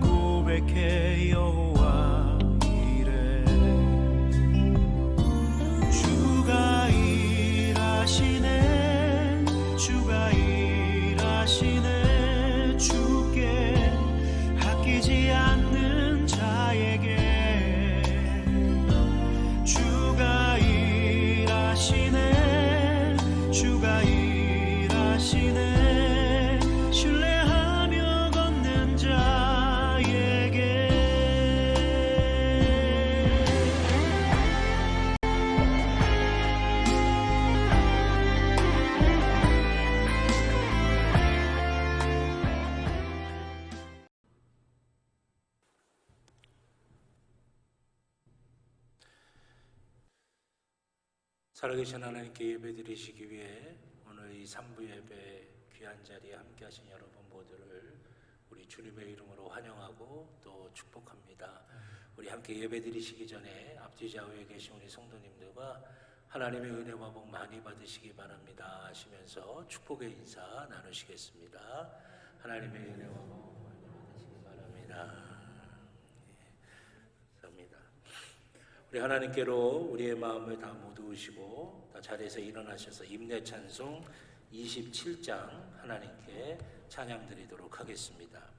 고백해 여호와 이래 주가 일하시네 주가 일하시네 주께 아끼지 않는 자에게 주가 일하시네 주가 일하시네 신뢰하며 걷는 자에게 살아계신 하나님께 예배드리시기 위해 오늘 이 3부 예배 귀한 자리에 함께 하신 여러분 모두를 우리 주님의 이름으로 환영하고 또 축복합니다. 우리 함께 예배드리시기 전에 앞뒤 좌우에 계신 우리 성도님들과 하나님의 은혜와 복 많이 받으시기 바랍니다 하시면서 축복의 인사 나누시겠습니다. 하나님의 은혜와 복 많이 받으시기 바랍니다. 우리 하나님께로 우리의 마음을 다 모두시고 다 자리에서 일어나셔서 임내 찬송 27장 하나님께 찬양 드리도록 하겠습니다.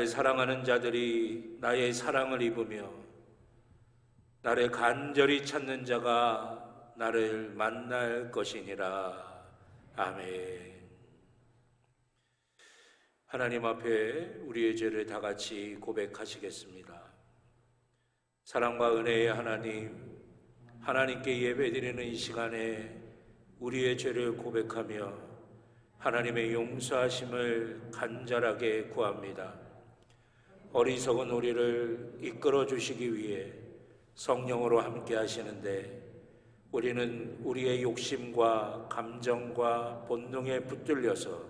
나를 사랑하는 자들이 나의 사랑을 입으며 나를 간절히 찾는 자가 나를 만날 것이니라. 아멘. 하나님 앞에 우리의 죄를 다 같이 고백하시겠습니다. 사랑과 은혜의 하나님, 하나님께 예배드리는 이 시간에 우리의 죄를 고백하며 하나님의 용서하심을 간절하게 구합니다. 어리석은 우리를 이끌어 주시기 위해 성령으로 함께 하시는데 우리는 우리의 욕심과 감정과 본능에 붙들려서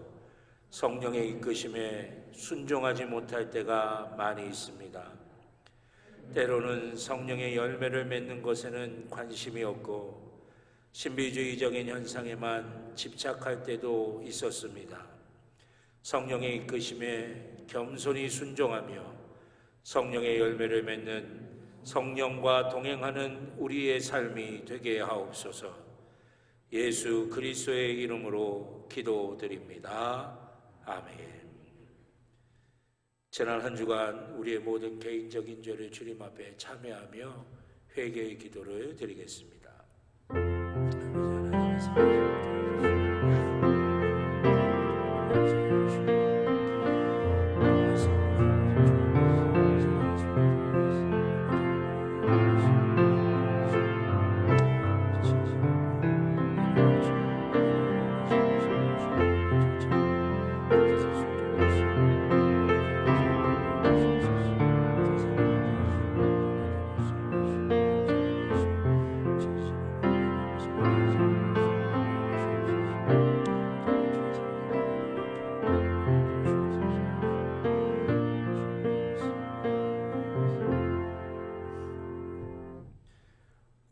성령의 이끄심에 순종하지 못할 때가 많이 있습니다. 때로는 성령의 열매를 맺는 것에는 관심이 없고 신비주의적인 현상에만 집착할 때도 있었습니다. 성령의 이끄심에 겸손히 순종하며 성령의 열매를 맺는 성령과 동행하는 우리의 삶이 되게 하옵소서. 예수 그리스도의 이름으로 기도드립니다. 아멘. 지난 한 주간 우리의 모든 개인적인 죄를 주님 앞에 참회하며 회개의 기도를 드리겠습니다.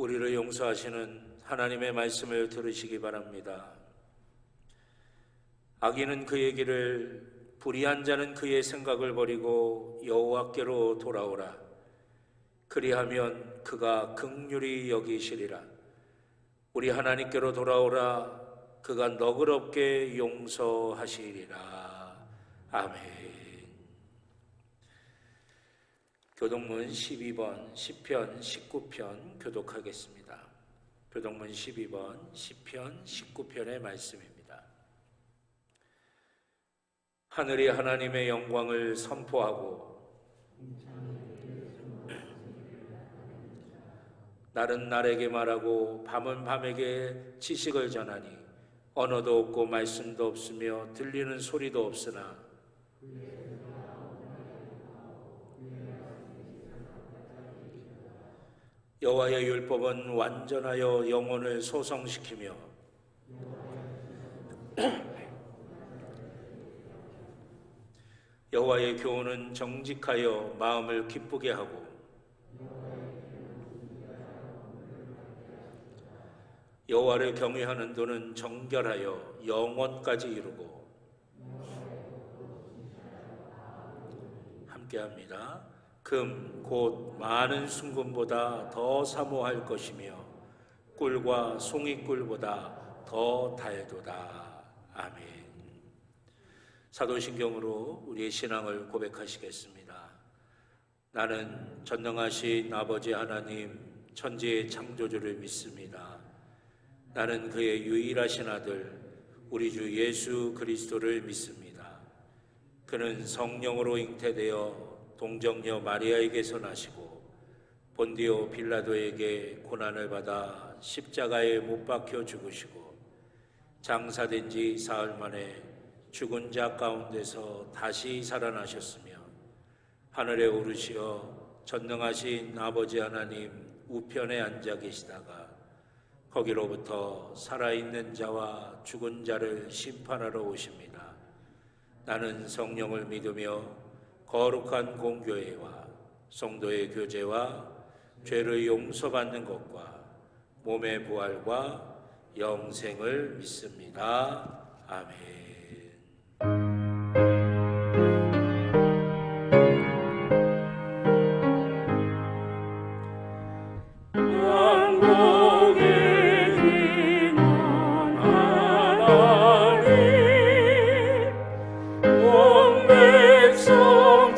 우리를 용서하시는 하나님의 말씀을 들으시기 바랍니다. 악인은 그의 길을, 불의한 자는 그의 생각을 버리고 여호와께로 돌아오라. 그리하면 그가 긍휼히 여기시리라. 우리 하나님께로 돌아오라. 그가 너그럽게 용서하시리라. 아멘. 교동문 12번 시편 19편 교독하겠습니다. 교동문 12번 시편 19편의 말씀입니다. 하늘이 하나님의 영광을 선포하고 날은 날에게 말하고 밤은 밤에게 지식을 전하니 언어도 없고 말씀도 없으며 들리는 소리도 없으나 여호와의 율법은 완전하여 영혼을 소성시키며 여호와의 교훈은 정직하여 마음을 기쁘게 하고 여호와를 경외하는 도는 정결하여 영원까지 이루고 함께합니다. 금 곧 많은 순금보다 더 사모할 것이며 꿀과 송이꿀보다 더 달도다. 아멘. 사도신경으로 우리의 신앙을 고백하시겠습니다. 나는 전능하신 아버지 하나님 천지의 창조주를 믿습니다. 나는 그의 유일하신 아들 우리 주 예수 그리스도를 믿습니다. 그는 성령으로 잉태되어 동정녀 마리아에게서 나시고 본디오 빌라도에게 고난을 받아 십자가에 못 박혀 죽으시고 장사된 지 사흘 만에 죽은 자 가운데서 다시 살아나셨으며 하늘에 오르시어 전능하신 아버지 하나님 우편에 앉아 계시다가 거기로부터 살아있는 자와 죽은 자를 심판하러 오십니다. 나는 성령을 믿으며 거룩한 공교회와 성도의 교제와 죄를 용서받는 것과 몸의 부활과 영생을 믿습니다. 아멘. 온 백성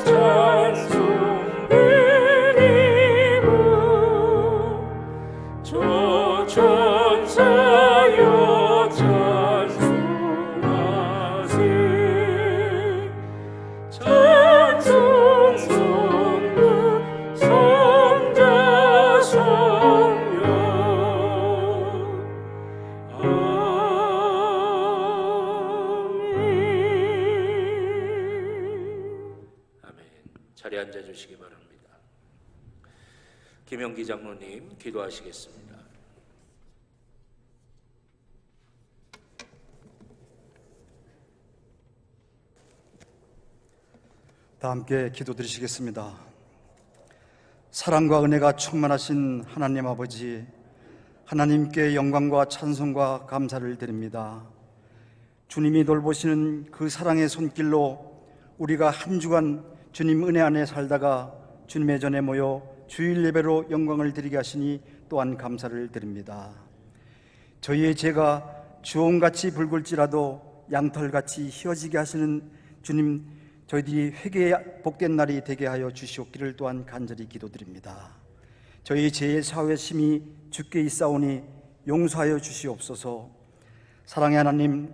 김영기 장로님 기도하시겠습니다. 다 함께 기도드리시겠습니다. 사랑과 은혜가 충만하신 하나님 아버지, 하나님께 영광과 찬송과 감사를 드립니다. 주님이 돌보시는 그 사랑의 손길로 우리가 한 주간 주님 은혜 안에 살다가 주님의 전에 모여 주일 예배로 영광을 드리게 하시니 또한 감사를 드립니다. 저희의 죄가 주홍같이 붉을지라도 양털같이 희어지게 하시는 주님, 저희들이 회개의 복된 날이 되게 하여 주시옵기를 또한 간절히 기도드립니다. 저희 죄의 사회심이 주께 있사오니 용서하여 주시옵소서. 사랑의 하나님,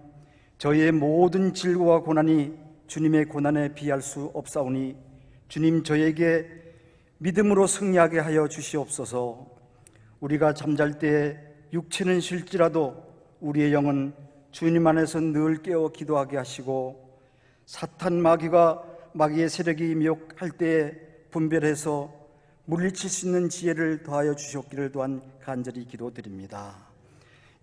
저희의 모든 질고와 고난이 주님의 고난에 비할 수 없사오니 주님, 저희에게 믿음으로 승리하게 하여 주시옵소서. 우리가 잠잘 때에 육체는 쉴지라도 우리의 영은 주님 안에서 늘 깨어 기도하게 하시고, 사탄 마귀의 세력이 미혹할 때에 분별해서 물리칠 수 있는 지혜를 더하여 주시옵기를 또한 간절히 기도드립니다.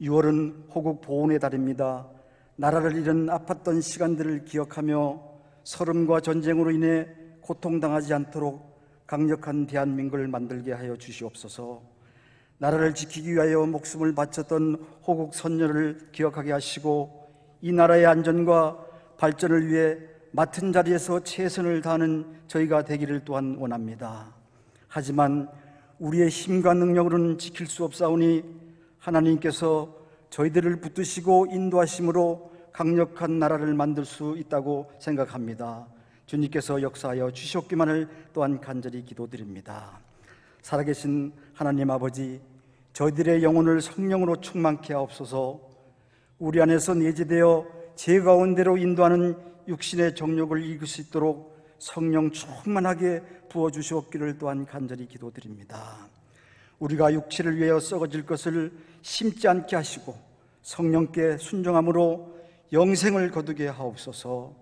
6월은 호국 보훈의 달입니다. 나라를 잃은 아팠던 시간들을 기억하며 설움과 전쟁으로 인해 고통당하지 않도록 강력한 대한민국을 만들게 하여 주시옵소서. 나라를 지키기 위하여 목숨을 바쳤던 호국 선열을 기억하게 하시고, 이 나라의 안전과 발전을 위해 맡은 자리에서 최선을 다하는 저희가 되기를 또한 원합니다. 하지만 우리의 힘과 능력으로는 지킬 수 없사오니 하나님께서 저희들을 붙드시고 인도하심으로 강력한 나라를 만들 수 있다고 생각합니다. 주님께서 역사하여 주시옵기만을 또한 간절히 기도드립니다. 살아계신 하나님 아버지, 저희들의 영혼을 성령으로 충만케 하옵소서. 우리 안에서 내재되어 제 가운데로 인도하는 육신의 정욕을 이길 수 있도록 성령 충만하게 부어주시옵기를 또한 간절히 기도드립니다. 우리가 육체를 위하여 썩어질 것을 심지 않게 하시고 성령께 순종함으로 영생을 거두게 하옵소서.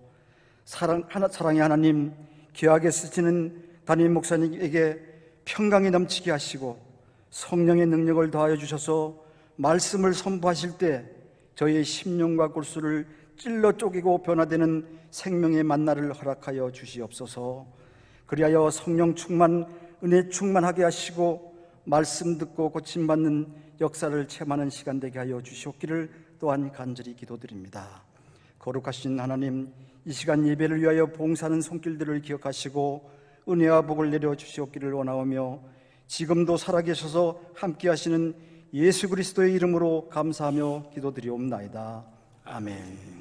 사랑의 하나님, 귀하게 쓰시는 담임 목사님에게 평강이 넘치게 하시고 성령의 능력을 더하여 주셔서 말씀을 선포하실 때 저희의 심령과 골수를 찔러 쪼개고 변화되는 생명의 만나를 허락하여 주시옵소서. 그리하여 성령 충만, 은혜 충만하게 하시고 말씀 듣고 고침받는 역사를 체험하는 시간 되게 하여 주시옵기를 또한 간절히 기도드립니다. 거룩하신 하나님, 이 시간 예배를 위하여 봉사하는 손길들을 기억하시고 은혜와 복을 내려 주시옵기를 원하오며, 지금도 살아계셔서 함께 하시는 예수 그리스도의 이름으로 감사하며 기도드리옵나이다. 아멘.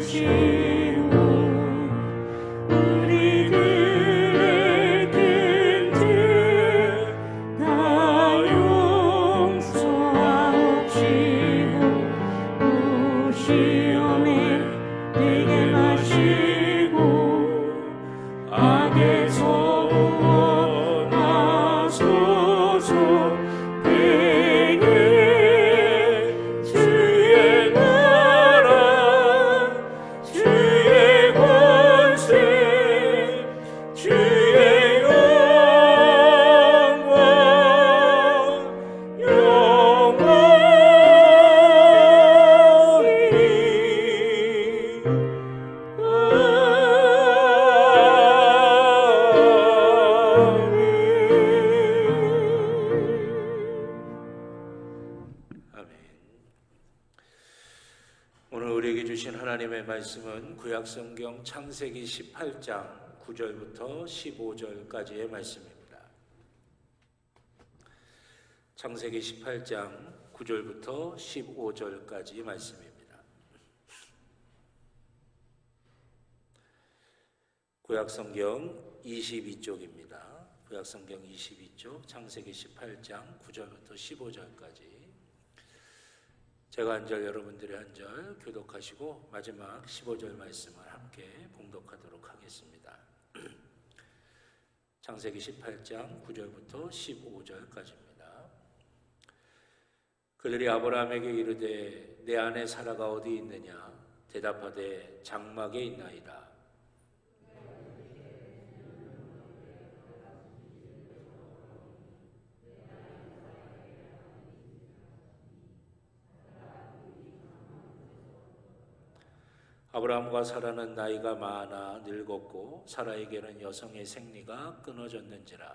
주시 오늘 우리에게 주신 하나님의 말씀은 구약성경 창세기 18장 9절부터 15절까지의 말씀입니다. 창세기 18장 9절부터 15절까지 말씀입니다. 구약성경 22쪽입니다. 구약성경 22쪽 창세기 18장 9절부터 15절까지 제가 한 절 여러분들이 한 절 교독하시고 마지막 15절 말씀을 함께 봉독하도록 하겠습니다. 창세기 18장 9절부터 15절까지입니다. 그들이 아브라함에게 이르되 내 아내 사라가 어디 있느냐? 대답하되 장막에 있나이다. 아브라함과 사라는 나이가 많아 늙었고 사라에게는 여성의 생리가 끊어졌는지라.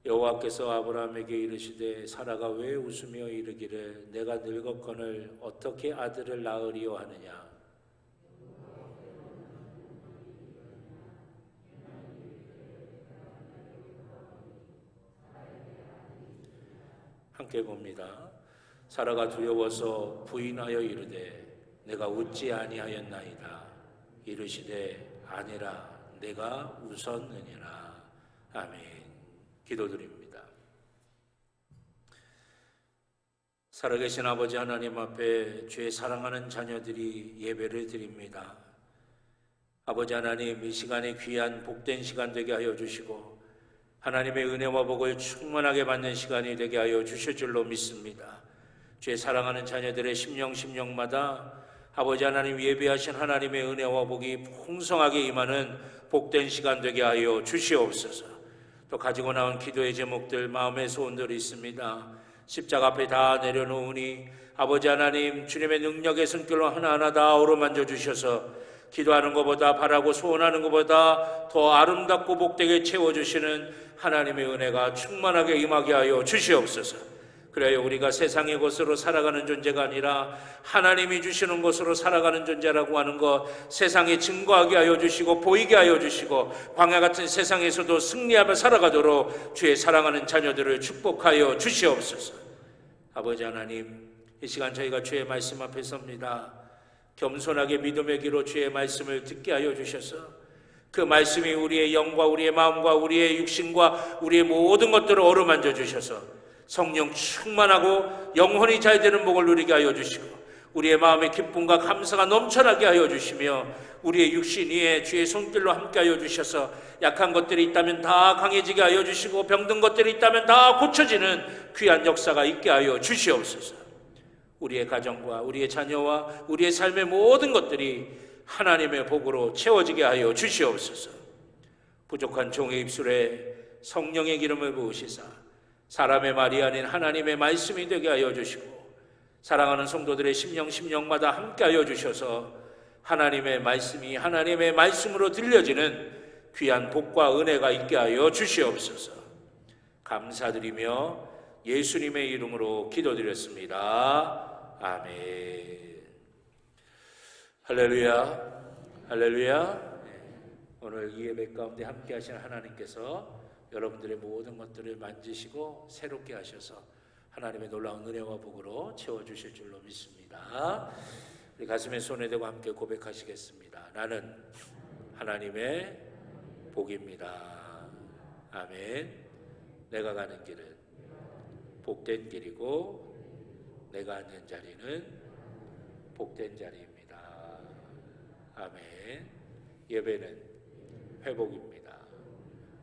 여호와께서 아브라함에게 이르시되 사라가 왜 웃으며 이르기를 내가 늙었거늘 어떻게 아들을 낳으리요 하느냐. 함께 봅니다. 사라가 두려워서 부인하여 이르되 내가 웃지 아니하였나이다. 이르시되 아니라 내가 웃었느니라. 아멘. 기도드립니다. 살아계신 아버지 하나님 앞에 주의 사랑하는 자녀들이 예배를 드립니다. 아버지 하나님, 이 시간이 귀한 복된 시간 되게 하여 주시고 하나님의 은혜와 복을 충만하게 받는 시간이 되게 하여 주실 줄로 믿습니다. 주의 사랑하는 자녀들의 심령마다 아버지 하나님 예배하신 하나님의 은혜와 복이 풍성하게 임하는 복된 시간 되게 하여 주시옵소서. 또 가지고 나온 기도의 제목들, 마음의 소원들이 있습니다. 십자가 앞에 다 내려놓으니 아버지 하나님 주님의 능력의 손길로 하나하나 다 어루만져 주셔서 기도하는 것보다 바라고 소원하는 것보다 더 아름답고 복되게 채워주시는 하나님의 은혜가 충만하게 임하게 하여 주시옵소서. 그래야 우리가 세상의 것으로 살아가는 존재가 아니라 하나님이 주시는 것으로 살아가는 존재라고 하는 것 세상에 증거하게 하여 주시고 보이게 하여 주시고 광야 같은 세상에서도 승리하며 살아가도록 주의 사랑하는 자녀들을 축복하여 주시옵소서. 아버지 하나님, 이 시간 저희가 주의 말씀 앞에 섭니다. 겸손하게 믿음의 귀로 주의 말씀을 듣게 하여 주셔서 그 말씀이 우리의 영과 우리의 마음과 우리의 육신과 우리의 모든 것들을 어루만져 주셔서 성령 충만하고 영혼이 잘 되는 복을 누리게 하여 주시고 우리의 마음의 기쁨과 감사가 넘쳐나게 하여 주시며 우리의 육신 위에 주의 손길로 함께 하여 주셔서 약한 것들이 있다면 다 강해지게 하여 주시고 병든 것들이 있다면 다 고쳐지는 귀한 역사가 있게 하여 주시옵소서. 우리의 가정과 우리의 자녀와 우리의 삶의 모든 것들이 하나님의 복으로 채워지게 하여 주시옵소서. 부족한 종의 입술에 성령의 기름을 부으시사 사람의 말이 아닌 하나님의 말씀이 되게 하여 주시고 사랑하는 성도들의 심령마다 함께 하여 주셔서 하나님의 말씀이 하나님의 말씀으로 들려지는 귀한 복과 은혜가 있게 하여 주시옵소서. 감사드리며 예수님의 이름으로 기도드렸습니다. 아멘. 할렐루야, 할렐루야. 오늘 이 예배 가운데 함께 하신 하나님께서 여러분들의 모든 것들을 만지시고 새롭게 하셔서 하나님의 놀라운 은혜와 복으로 채워주실 줄로 믿습니다. 우리 가슴에 손에 대고 함께 고백하시겠습니다. 나는 하나님의 복입니다. 아멘. 내가 가는 길은 복된 길이고 내가 앉는 자리는 복된 자리입니다. 아멘. 예배는 회복입니다.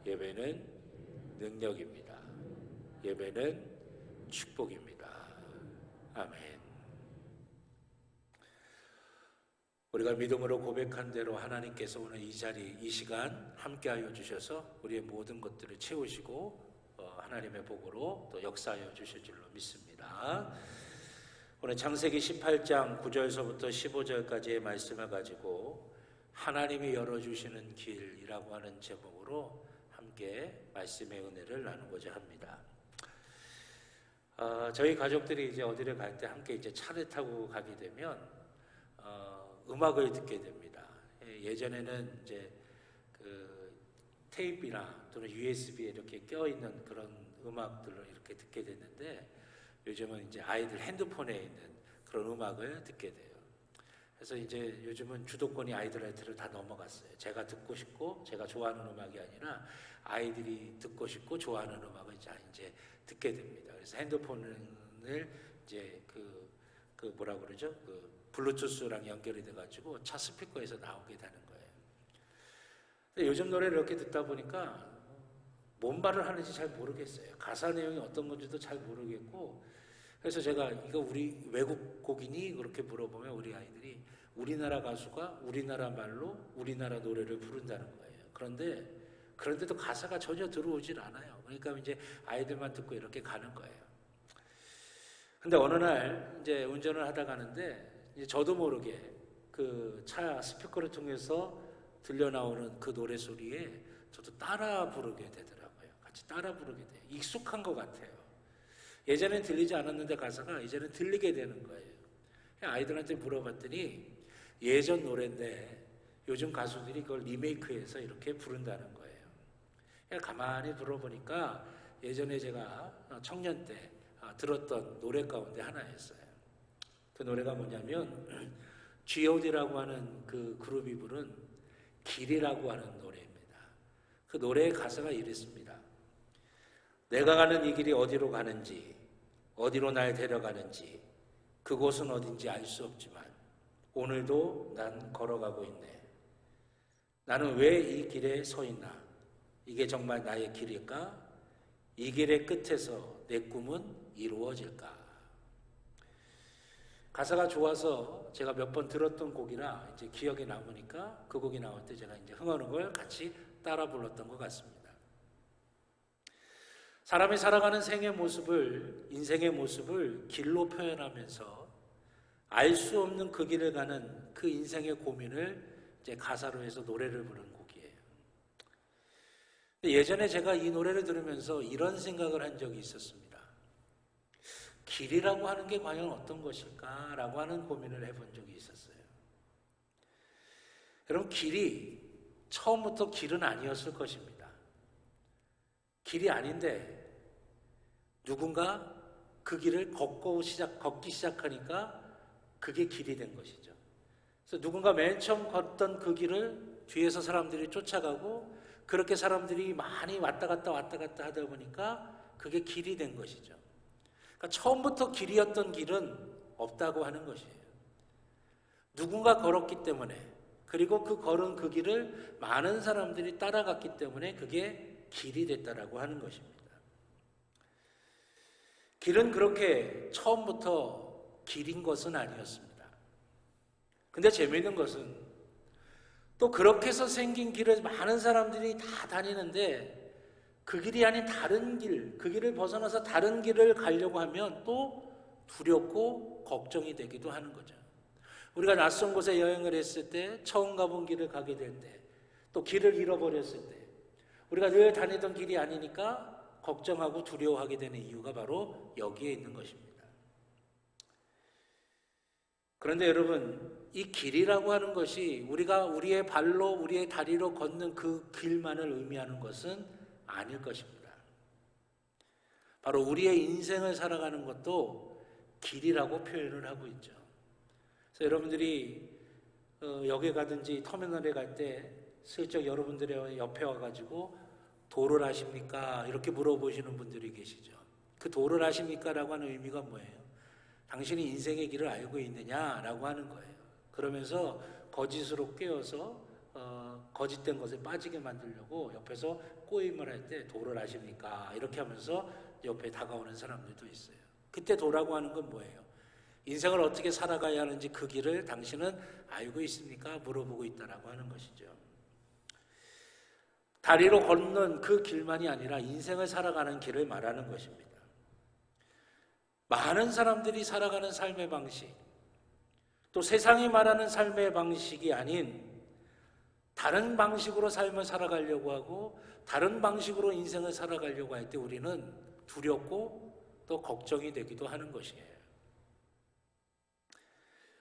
예배는 능력입니다. 예배는 축복입니다. 아멘. 우리가 믿음으로 고백한 대로 하나님께서 오늘 이 자리, 이 시간 함께하여 주셔서 우리의 모든 것들을 채우시고 하나님의 복으로 또 역사하여 주실 줄로 믿습니다. 오늘 창세기 18장 9절서부터 15절까지의 말씀을 가지고 하나님이 열어주시는 길이라고 하는 제목으로 함께 말씀의 은혜를 나누고자 합니다. 저희 가족들이 이제 어디를 갈 때 함께 이제 차를 타고 가게 되면 음악을 듣게 됩니다. 예전에는 이제 그 테이프나 또는 USB에 이렇게 껴 있는 그런 음악들을 이렇게 듣게 됐는데, 요즘은 이제 아이들 핸드폰에 있는 그런 음악을 듣게 돼요. 그래서 이제 요즘은 주도권이 아이들한테를 다 넘어갔어요. 제가 듣고 싶고 제가 좋아하는 음악이 아니라 아이들이 듣고 싶고 좋아하는 음악을 이제 듣게 됩니다. 그래서 핸드폰을 이제 그 뭐라 그러죠? 그 블루투스랑 연결이 돼가지고 차 스피커에서 나오게 되는 거예요. 근데 요즘 노래를 이렇게 듣다 보니까 뭔 말을 하는지 잘 모르겠어요. 가사 내용이 어떤 건지도 잘 모르겠고, 그래서 제가 이거 우리 외국 곡이니? 그렇게 물어보면 우리 아이들이 우리나라 가수가 우리나라 말로 우리나라 노래를 부른다는 거예요. 그런데도 가사가 전혀 들어오질 않아요. 그러니까 이제 아이들만 듣고 이렇게 가는 거예요. 근데 어느 날 이제 운전을 하다 가는데 이제 저도 모르게 그 차 스피커를 통해서 들려 나오는 그 노래 소리에 저도 따라 부르게 되더라고요. 같이 따라 부르게 돼요. 익숙한 것 같아요. 예전엔 들리지 않았는데 가사가 이제는 들리게 되는 거예요. 아이들한테 물어봤더니 예전 노래인데 요즘 가수들이 그걸 리메이크해서 이렇게 부른다는 거예요. 가만히 들어보니까 예전에 제가 청년 때 들었던 노래 가운데 하나였어요. 그 노래가 뭐냐면 G.O.D라고 하는 그 그룹이 부른 길이라고 하는 노래입니다. 그 노래의 가사가 이랬습니다. 내가 가는 이 길이 어디로 가는지, 어디로 날 데려가는지, 그곳은 어딘지 알 수 없지만 오늘도 난 걸어가고 있네. 나는 왜 이 길에 서 있나? 이게 정말 나의 길일까? 이 길의 끝에서 내 꿈은 이루어질까? 가사가 좋아서 제가 몇 번 들었던 곡이라 이제 기억에 남으니까 그 곡이 나올 때 제가 이제 흥하는 걸 같이 따라 불렀던 것 같습니다. 사람이 살아가는 인생의 모습을 길로 표현하면서 알 수 없는 그 길을 가는 그 인생의 고민을 이제 가사로 해서 노래를 부른 곡이에요. 예전에 제가 이 노래를 들으면서 이런 생각을 한 적이 있었습니다. 길이라고 하는 게 과연 어떤 것일까라고 하는 고민을 해본 적이 있었어요. 여러분, 길이 처음부터 길은 아니었을 것입니다. 길이 아닌데 누군가 그 길을 걷기 시작하니까 그게 길이 된 것이죠. 그래서 누군가 맨 처음 걷던 그 길을 뒤에서 사람들이 쫓아가고 그렇게 사람들이 많이 왔다 갔다 하다 보니까 그게 길이 된 것이죠. 그러니까 처음부터 길이었던 길은 없다고 하는 것이에요. 누군가 걸었기 때문에, 그리고 그 걸은 그 길을 많은 사람들이 따라갔기 때문에 그게 길이 됐다라고 하는 것입니다. 길은 그렇게 처음부터 길인 것은 아니었습니다. 근데 재미있는 것은 또 그렇게 해서 생긴 길을 많은 사람들이 다 다니는데 그 길이 아닌 다른 길, 그 길을 벗어나서 다른 길을 가려고 하면 또 두렵고 걱정이 되기도 하는 거죠. 우리가 낯선 곳에 여행을 했을 때, 처음 가본 길을 가게 될 때, 또 길을 잃어버렸을 때, 우리가 늘 다니던 길이 아니니까 걱정하고 두려워하게 되는 이유가 바로 여기에 있는 것입니다. 그런데 여러분, 이 길이라고 하는 것이 우리가 우리의 발로, 우리의 다리로 걷는 그 길만을 의미하는 것은 아닐 것입니다. 바로 우리의 인생을 살아가는 것도 길이라고 표현을 하고 있죠. 그래서 여러분들이 역에 가든지 터미널에 갈 때 슬쩍 여러분들의 옆에 와가지고 도를 아십니까? 이렇게 물어보시는 분들이 계시죠. 그 도를 아십니까? 라고 하는 의미가 뭐예요? 당신이 인생의 길을 알고 있느냐라고 하는 거예요. 그러면서 거짓으로 꿰어서 거짓된 것에 빠지게 만들려고 옆에서 꼬임을 할 때 도를 아십니까? 이렇게 하면서 옆에 다가오는 사람들도 있어요. 그때 도라고 하는 건 뭐예요? 인생을 어떻게 살아가야 하는지 그 길을 당신은 알고 있습니까? 물어보고 있다라고 하는 것이죠. 다리로 걷는 그 길만이 아니라 인생을 살아가는 길을 말하는 것입니다. 많은 사람들이 살아가는 삶의 방식, 또 세상이 말하는 삶의 방식이 아닌 다른 방식으로 삶을 살아가려고 하고 다른 방식으로 인생을 살아가려고 할 때 우리는 두렵고 또 걱정이 되기도 하는 것이에요.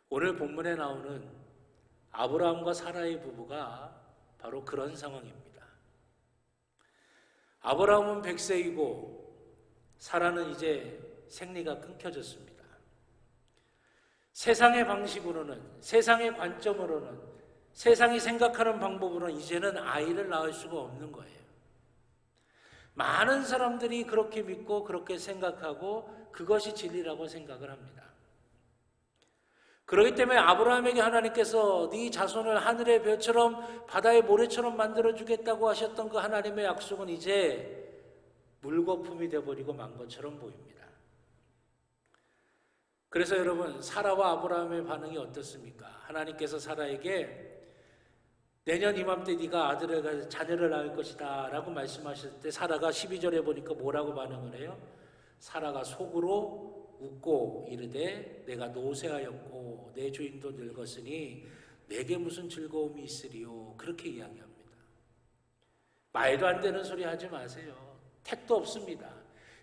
오늘 본문에 나오는 아브라함과 사라의 부부가 바로 그런 상황입니다. 아브라함은 100세이고 사라는 이제 생리가 끊겨졌습니다. 세상의 방식으로는, 세상의 관점으로는, 세상이 생각하는 방법으로는 이제는 아이를 낳을 수가 없는 거예요. 많은 사람들이 그렇게 믿고 그렇게 생각하고 그것이 진리라고 생각을 합니다. 그렇기 때문에 아브라함에게 하나님께서 네 자손을 하늘의 별처럼 바다의 모래처럼 만들어주겠다고 하셨던 그 하나님의 약속은 이제 물거품이 되어버리고 만 것처럼 보입니다. 그래서 여러분, 사라와 아브라함의 반응이 어떻습니까? 하나님께서 사라에게 내년 이맘때 네가 자녀를 낳을 것이다 라고 말씀하실 때 사라가 12절에 보니까 뭐라고 반응을 해요? 사라가 속으로 웃고 이르되 내가 노쇠하였고 내 주인도 늙었으니 내게 무슨 즐거움이 있으리요. 그렇게 이야기합니다. 말도 안 되는 소리 하지 마세요. 택도 없습니다.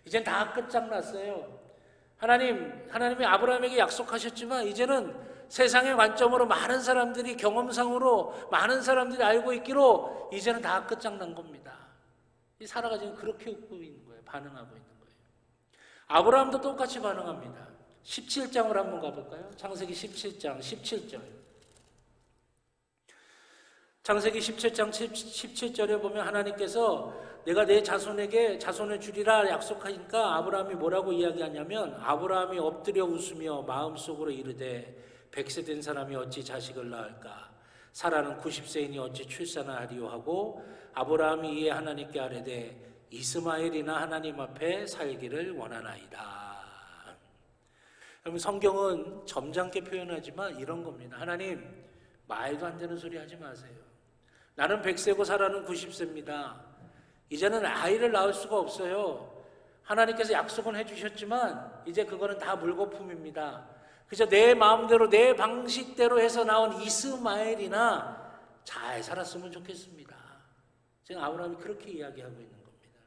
이젠 다 끝장났어요. 하나님이 아브라함에게 약속하셨지만 이제는 세상의 관점으로 많은 사람들이 경험상으로 많은 사람들이 알고 있기로 이제는 다 끝장난 겁니다. 이 사라가 지금 그렇게 웃고 있는 거예요. 반응하고 있는 거예요. 아브라함도 똑같이 반응합니다. 17장을 한번 가볼까요? 창세기 17장 17절. 창세기 17장 17절에 보면 하나님께서 내가 내 자손에게 자손을 주리라 약속하니까 아브라함이 뭐라고 이야기하냐면 아브라함이 엎드려 웃으며 마음속으로 이르되 100세 된 사람이 어찌 자식을 낳을까? 사라는 90세이니 어찌 출산을 하리요 하고 아브라함이 이에 하나님께 아뢰되 이스마엘이나 하나님 앞에 살기를 원하나이다. 여러분, 성경은 점잖게 표현하지만 이런 겁니다. 하나님, 말도 안 되는 소리 하지 마세요. 나는 100세고 사라는 90세입니다. 이제는 아이를 낳을 수가 없어요. 하나님께서 약속은 해주셨지만 이제 그거는 다 물거품입니다. 그래서 내 마음대로 내 방식대로 해서 나온 이스마엘이나 잘 살았으면 좋겠습니다. 지금 아브라함이 그렇게 이야기하고 있는 겁니다.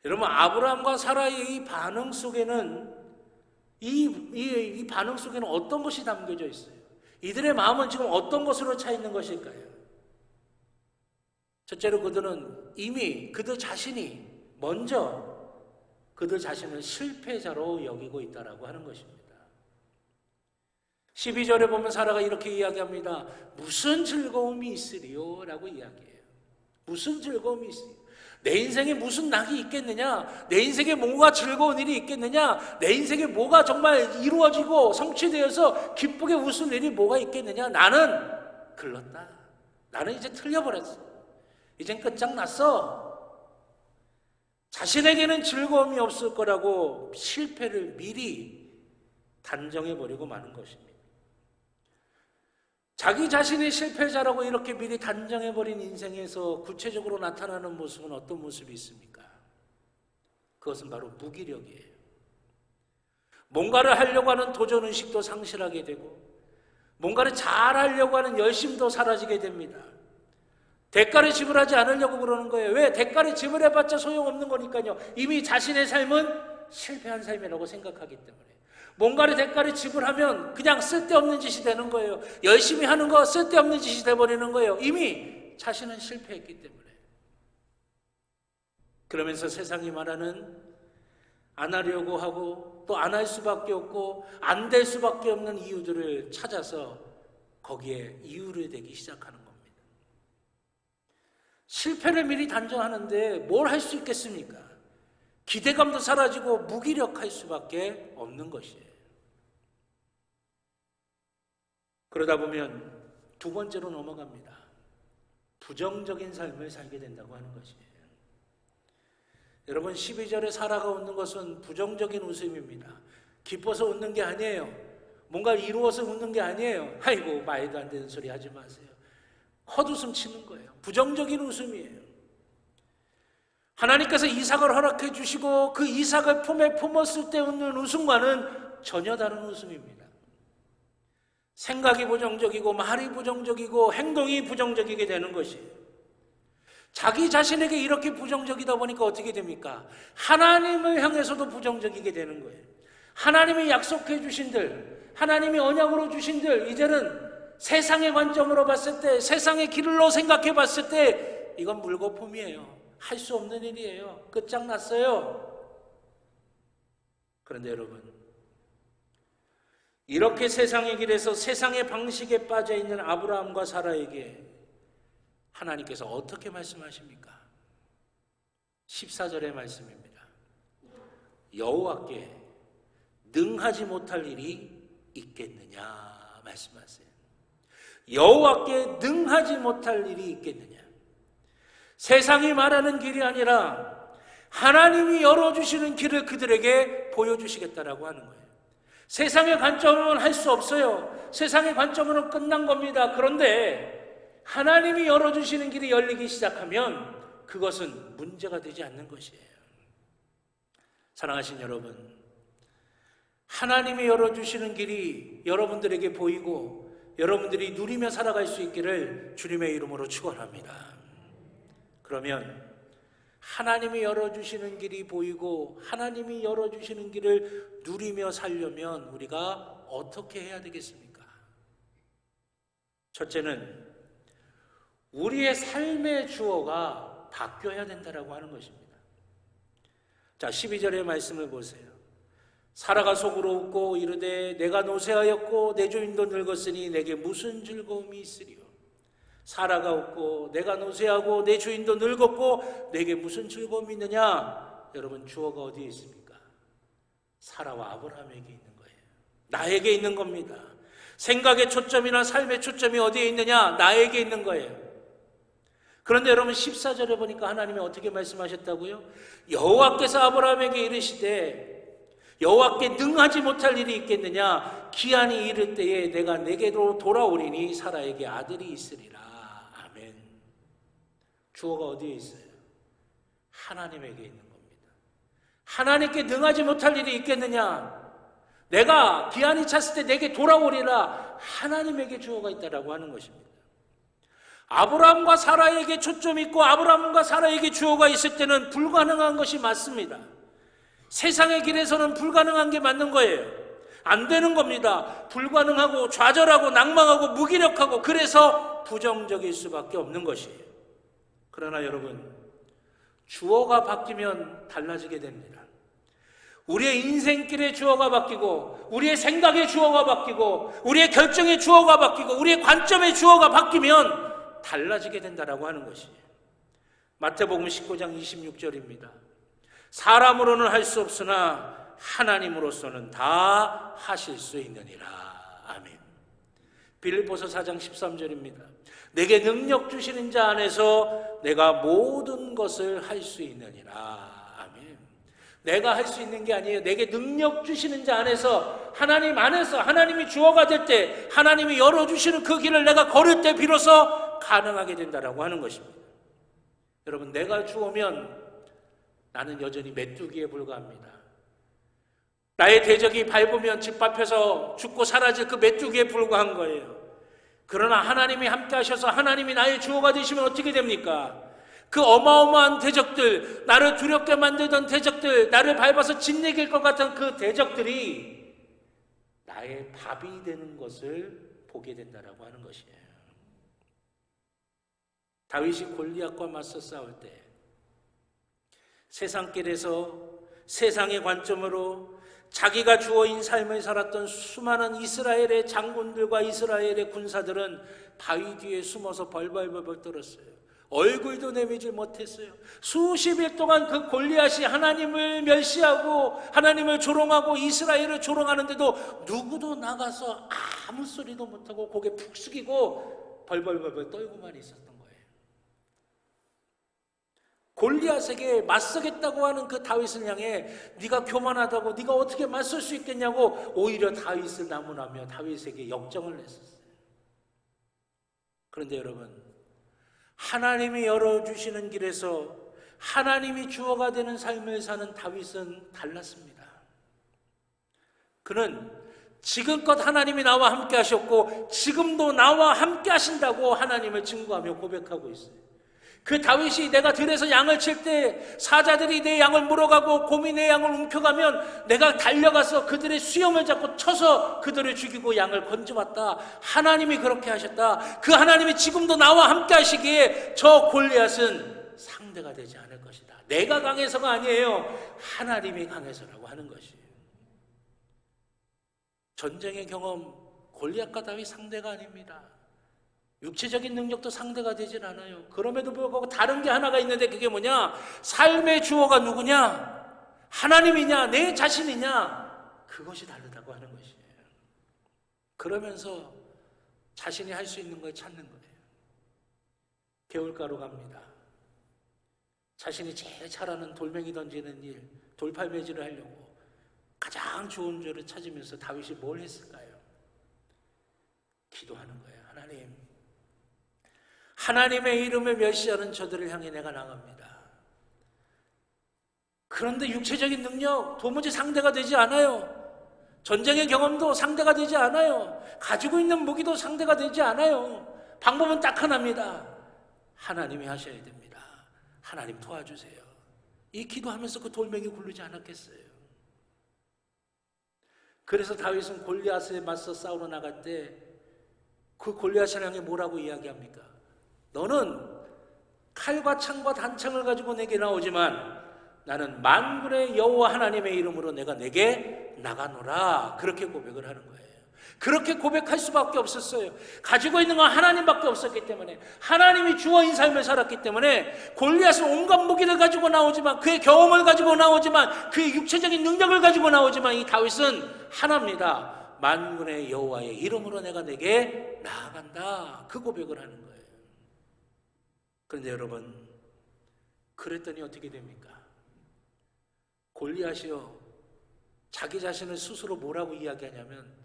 여러분, 아브라함과 사라의 이 반응 속에는 이 반응 속에는 어떤 것이 담겨져 있어요? 이들의 마음은 지금 어떤 것으로 차 있는 것일까요? 첫째로 그들은 이미 그들 자신이 먼저 그들 자신을 실패자로 여기고 있다라고 하는 것입니다. 12절에 보면 사라가 이렇게 이야기합니다. 무슨 즐거움이 있으리요? 라고 이야기해요. 무슨 즐거움이 있으리요? 내 인생에 무슨 낙이 있겠느냐? 내 인생에 뭐가 즐거운 일이 있겠느냐? 내 인생에 뭐가 정말 이루어지고 성취되어서 기쁘게 웃을 일이 뭐가 있겠느냐? 나는 글렀다. 나는 이제 틀려버렸어. 이젠 끝장났어. 자신에게는 즐거움이 없을 거라고 실패를 미리 단정해버리고 마는 것입니다. 자기 자신이 실패자라고 이렇게 미리 단정해버린 인생에서 구체적으로 나타나는 모습은 어떤 모습이 있습니까? 그것은 바로 무기력이에요. 뭔가를 하려고 하는 도전의식도 상실하게 되고 뭔가를 잘하려고 하는 열심도 사라지게 됩니다. 대가를 지불하지 않으려고 그러는 거예요. 왜? 대가를 지불해봤자 소용없는 거니까요. 이미 자신의 삶은 실패한 삶이라고 생각하기 때문에. 뭔가를 대가를 지불하면 그냥 쓸데없는 짓이 되는 거예요. 열심히 하는 거 쓸데없는 짓이 돼버리는 거예요. 이미 자신은 실패했기 때문에. 그러면서 세상이 말하는 안 하려고 하고 또 안 할 수밖에 없고 안 될 수밖에 없는 이유들을 찾아서 거기에 이유를 대기 시작하는 겁니다. 실패를 미리 단정하는데 뭘 할 수 있겠습니까? 기대감도 사라지고 무기력할 수밖에 없는 것이에요. 그러다 보면 두 번째로 넘어갑니다. 부정적인 삶을 살게 된다고 하는 것이에요. 여러분, 12절에 사라가 웃는 것은 부정적인 웃음입니다. 기뻐서 웃는 게 아니에요. 뭔가를 이루어서 웃는 게 아니에요. 아이고, 말도 안 되는 소리 하지 마세요. 헛웃음 치는 거예요. 부정적인 웃음이에요. 하나님께서 이삭을 허락해 주시고 그 이삭을 품에 품었을 때 웃는 웃음과는 전혀 다른 웃음입니다. 생각이 부정적이고 말이 부정적이고 행동이 부정적이게 되는 것이에요. 자기 자신에게 이렇게 부정적이다 보니까 어떻게 됩니까? 하나님을 향해서도 부정적이게 되는 거예요. 하나님이 약속해 주신들, 하나님이 언약으로 주신들, 이제는 세상의 관점으로 봤을 때, 세상의 길로 생각해 봤을 때 이건 물거품이에요. 할 수 없는 일이에요. 끝장났어요. 그런데 여러분, 이렇게 세상의 길에서 세상의 방식에 빠져 있는 아브라함과 사라에게 하나님께서 어떻게 말씀하십니까? 14절의 말씀입니다. 여호와께 능하지 못할 일이 있겠느냐 말씀하세요. 여호와께 능하지 못할 일이 있겠느냐. 세상이 말하는 길이 아니라 하나님이 열어주시는 길을 그들에게 보여주시겠다라고 하는 거예요. 세상의 관점으로는 할 수 없어요. 세상의 관점으로는 끝난 겁니다. 그런데 하나님이 열어주시는 길이 열리기 시작하면 그것은 문제가 되지 않는 것이에요. 사랑하신 여러분, 하나님이 열어주시는 길이 여러분들에게 보이고 여러분들이 누리며 살아갈 수 있기를 주님의 이름으로 축원합니다. 그러면 하나님이 열어주시는 길이 보이고 하나님이 열어주시는 길을 누리며 살려면 우리가 어떻게 해야 되겠습니까? 첫째는 우리의 삶의 주어가 바뀌어야 된다라고 하는 것입니다. 자, 12절의 말씀을 보세요. 사라가 속으로 웃고 이르되 내가 노쇠하였고 내 주인도 늙었으니 내게 무슨 즐거움이 있으리요. 사라가 웃고 내가 노쇠하고 내 주인도 늙었고 내게 무슨 즐거움이 있느냐. 여러분, 주어가 어디에 있습니까? 사라와 아브라함에게 있는 거예요. 나에게 있는 겁니다. 생각의 초점이나 삶의 초점이 어디에 있느냐? 나에게 있는 거예요. 그런데 여러분, 14절에 보니까 하나님이 어떻게 말씀하셨다고요? 여호와께서 아브라함에게 이르시되 여호와께 능하지 못할 일이 있겠느냐. 기한이 이를 때에 내가 내게로 돌아오리니 사라에게 아들이 있으리라. 아멘. 주어가 어디에 있어요? 하나님에게 있는 겁니다. 하나님께 능하지 못할 일이 있겠느냐. 내가 기한이 찼을 때 내게 돌아오리라. 하나님에게 주어가 있다라고 하는 것입니다. 아브라함과 사라에게 초점이 있고 아브라함과 사라에게 주어가 있을 때는 불가능한 것이 맞습니다. 세상의 길에서는 불가능한 게 맞는 거예요. 안 되는 겁니다. 불가능하고 좌절하고 낭망하고 무기력하고 그래서 부정적일 수밖에 없는 것이에요. 그러나 여러분, 주어가 바뀌면 달라지게 됩니다. 우리의 인생길의 주어가 바뀌고 우리의 생각의 주어가 바뀌고 우리의 결정의 주어가 바뀌고 우리의 관점의 주어가 바뀌면 달라지게 된다라고 하는 것이에요. 마태복음 19장 26절입니다. 사람으로는 할 수 없으나 하나님으로서는 다 하실 수 있느니라. 아멘. 빌립보서 4장 13절입니다. 내게 능력 주시는 자 안에서 내가 모든 것을 할 수 있느니라. 아멘. 내가 할 수 있는 게 아니에요. 내게 능력 주시는 자 안에서, 하나님 안에서, 하나님이 주어가 될 때, 하나님이 열어주시는 그 길을 내가 걸을 때 비로소 가능하게 된다라고 하는 것입니다. 여러분, 내가 주어면 나는 여전히 메뚜기에 불과합니다. 나의 대적이 밟으면 짓밟혀서 죽고 사라질 그 메뚜기에 불과한 거예요. 그러나 하나님이 함께 하셔서 하나님이 나의 주어가 되시면 어떻게 됩니까? 그 어마어마한 대적들, 나를 두렵게 만들던 대적들, 나를 밟아서 짓이길 것 같은 그 대적들이 나의 밥이 되는 것을 보게 된다라고 하는 것이에요. 다윗이 골리앗과 맞서 싸울 때 세상길에서 세상의 관점으로 자기가 주어인 삶을 살았던 수많은 이스라엘의 장군들과 이스라엘의 군사들은 바위 뒤에 숨어서 벌벌벌 떨었어요. 얼굴도 내미질 못했어요. 수십 일 동안 그 골리앗이 하나님을 멸시하고 하나님을 조롱하고 이스라엘을 조롱하는데도 누구도 나가서 아무 소리도 못하고 고개 푹 숙이고 벌벌벌 떨고만 있었던 거예요. 골리앗에게 맞서겠다고 하는 그 다윗을 향해 네가 교만하다고, 네가 어떻게 맞설 수 있겠냐고 오히려 다윗을 나무라며 다윗에게 역정을 냈었어요. 그런데 여러분, 하나님이 열어주시는 길에서 하나님이 주어가 되는 삶을 사는 다윗은 달랐습니다. 그는 지금껏 하나님이 나와 함께 하셨고 지금도 나와 함께 하신다고 하나님을 증거하며 고백하고 있어요. 그 다윗이 내가 들에서 양을 칠 때 사자들이 내 양을 물어가고 곰이 내 양을 움켜가면 내가 달려가서 그들의 수염을 잡고 쳐서 그들을 죽이고 양을 건져왔다. 하나님이 그렇게 하셨다. 그 하나님이 지금도 나와 함께 하시기에 저 골리앗은 상대가 되지 않을 것이다. 내가 강해서가 아니에요. 하나님이 강해서라고 하는 것이에요. 전쟁의 경험, 골리앗과 다윗 상대가 아닙니다. 육체적인 능력도 상대가 되질 않아요. 그럼에도 불구하고 다른 게 하나가 있는데 그게 뭐냐? 삶의 주어가 누구냐? 하나님이냐? 내 자신이냐? 그것이 다르다고 하는 것이에요. 그러면서 자신이 할 수 있는 걸 찾는 거예요. 개울가로 갑니다. 자신이 제일 잘하는 돌멩이 던지는 일, 돌팔매질을 하려고 가장 좋은 줄을 찾으면서 다윗이 뭘 했을까요? 기도하는 거예요. 하나님의 이름을 멸시하는 저들을 향해 내가 나갑니다. 그런데 육체적인 능력 도무지 상대가 되지 않아요. 전쟁의 경험도 상대가 되지 않아요. 가지고 있는 무기도 상대가 되지 않아요. 방법은 딱 하나입니다. 하나님이 하셔야 됩니다. 하나님 도와주세요. 이 기도하면서 그 돌멩이 굴르지 않았겠어요. 그래서 다윗은 골리앗에 맞서 싸우러 나갈 때 그 골리앗을 향해 뭐라고 이야기합니까? 너는 칼과 창과 단창을 가지고 내게 나오지만 나는 만군의 여호와 하나님의 이름으로 내가 내게 나가노라. 그렇게 고백을 하는 거예요. 그렇게 고백할 수밖에 없었어요. 가지고 있는 건 하나님밖에 없었기 때문에, 하나님이 주어인 삶을 살았기 때문에 골리앗은 온갖 무기를 가지고 나오지만, 그의 경험을 가지고 나오지만, 그의 육체적인 능력을 가지고 나오지만 이 다윗은 하나입니다. 만군의 여호와의 이름으로 내가 내게 나아간다. 그 고백을 하는 거예요. 그런데 여러분, 그랬더니 어떻게 됩니까? 골리앗이요, 자기 자신을 스스로 뭐라고 이야기하냐면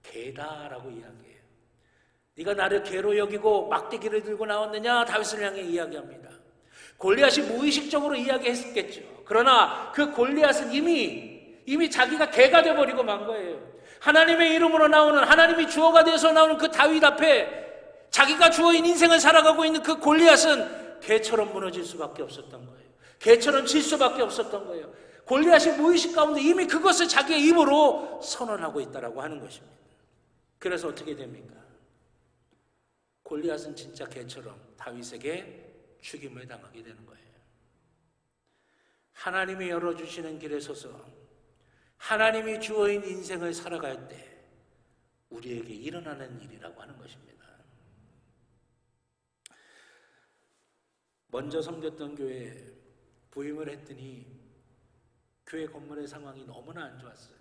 개다라고 이야기해요. 네가 나를 개로 여기고 막대기를 들고 나왔느냐? 다윗을 향해 이야기합니다. 골리앗이 무의식적으로 이야기했겠죠. 그러나 그 골리앗은 이미 자기가 개가 되어버리고 만 거예요. 하나님의 이름으로 나오는, 하나님이 주어가 되어서 나오는 그 다윗 앞에 자기가 주어인 인생을 살아가고 있는 그 골리앗은 개처럼 무너질 수밖에 없었던 거예요. 개처럼 질 수밖에 없었던 거예요. 골리앗이 무의식 가운데 이미 그것을 자기의 입으로 선언하고 있다라고 하는 것입니다. 그래서 어떻게 됩니까? 골리앗은 진짜 개처럼 다윗에게 죽임을 당하게 되는 거예요. 하나님이 열어주시는 길에 서서 하나님이 주어인 인생을 살아갈 때 우리에게 일어나는 일이라고 하는 것입니다. 먼저 섬겼던 교회에 부임을 했더니 교회 건물의 상황이 너무나 안 좋았어요.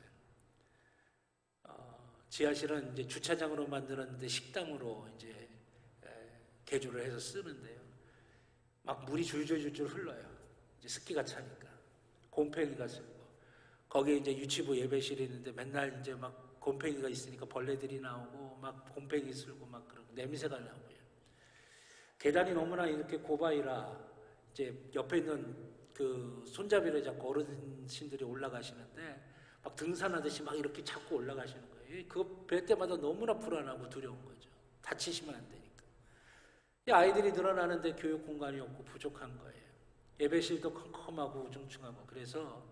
지하실은 이제 주차장으로 만들었는데 식당으로 이제 개조를 해서 쓰는데요. 막 물이 줄줄줄줄 흘러요. 이제 습기가 차니까 곰팡이가 쓸고, 거기에 이제 유치부 예배실이 있는데 맨날 이제 막 곰팡이가 있으니까 벌레들이 나오고 막 곰팡이 쓸고 막 그런 냄새가 나고요. 계단이 너무나 이렇게 고바이라 이제 옆에 있는 그 손잡이를 잡고 어르신들이 올라가시는데 막 등산하듯이 막 이렇게 잡고 올라가시는 거예요. 그거 뵐 때마다 너무나 불안하고 두려운 거죠. 다치시면 안 되니까. 아이들이 늘어나는데 교육 공간이 없고 부족한 거예요. 예배실도 컴컴하고 우중충하고. 그래서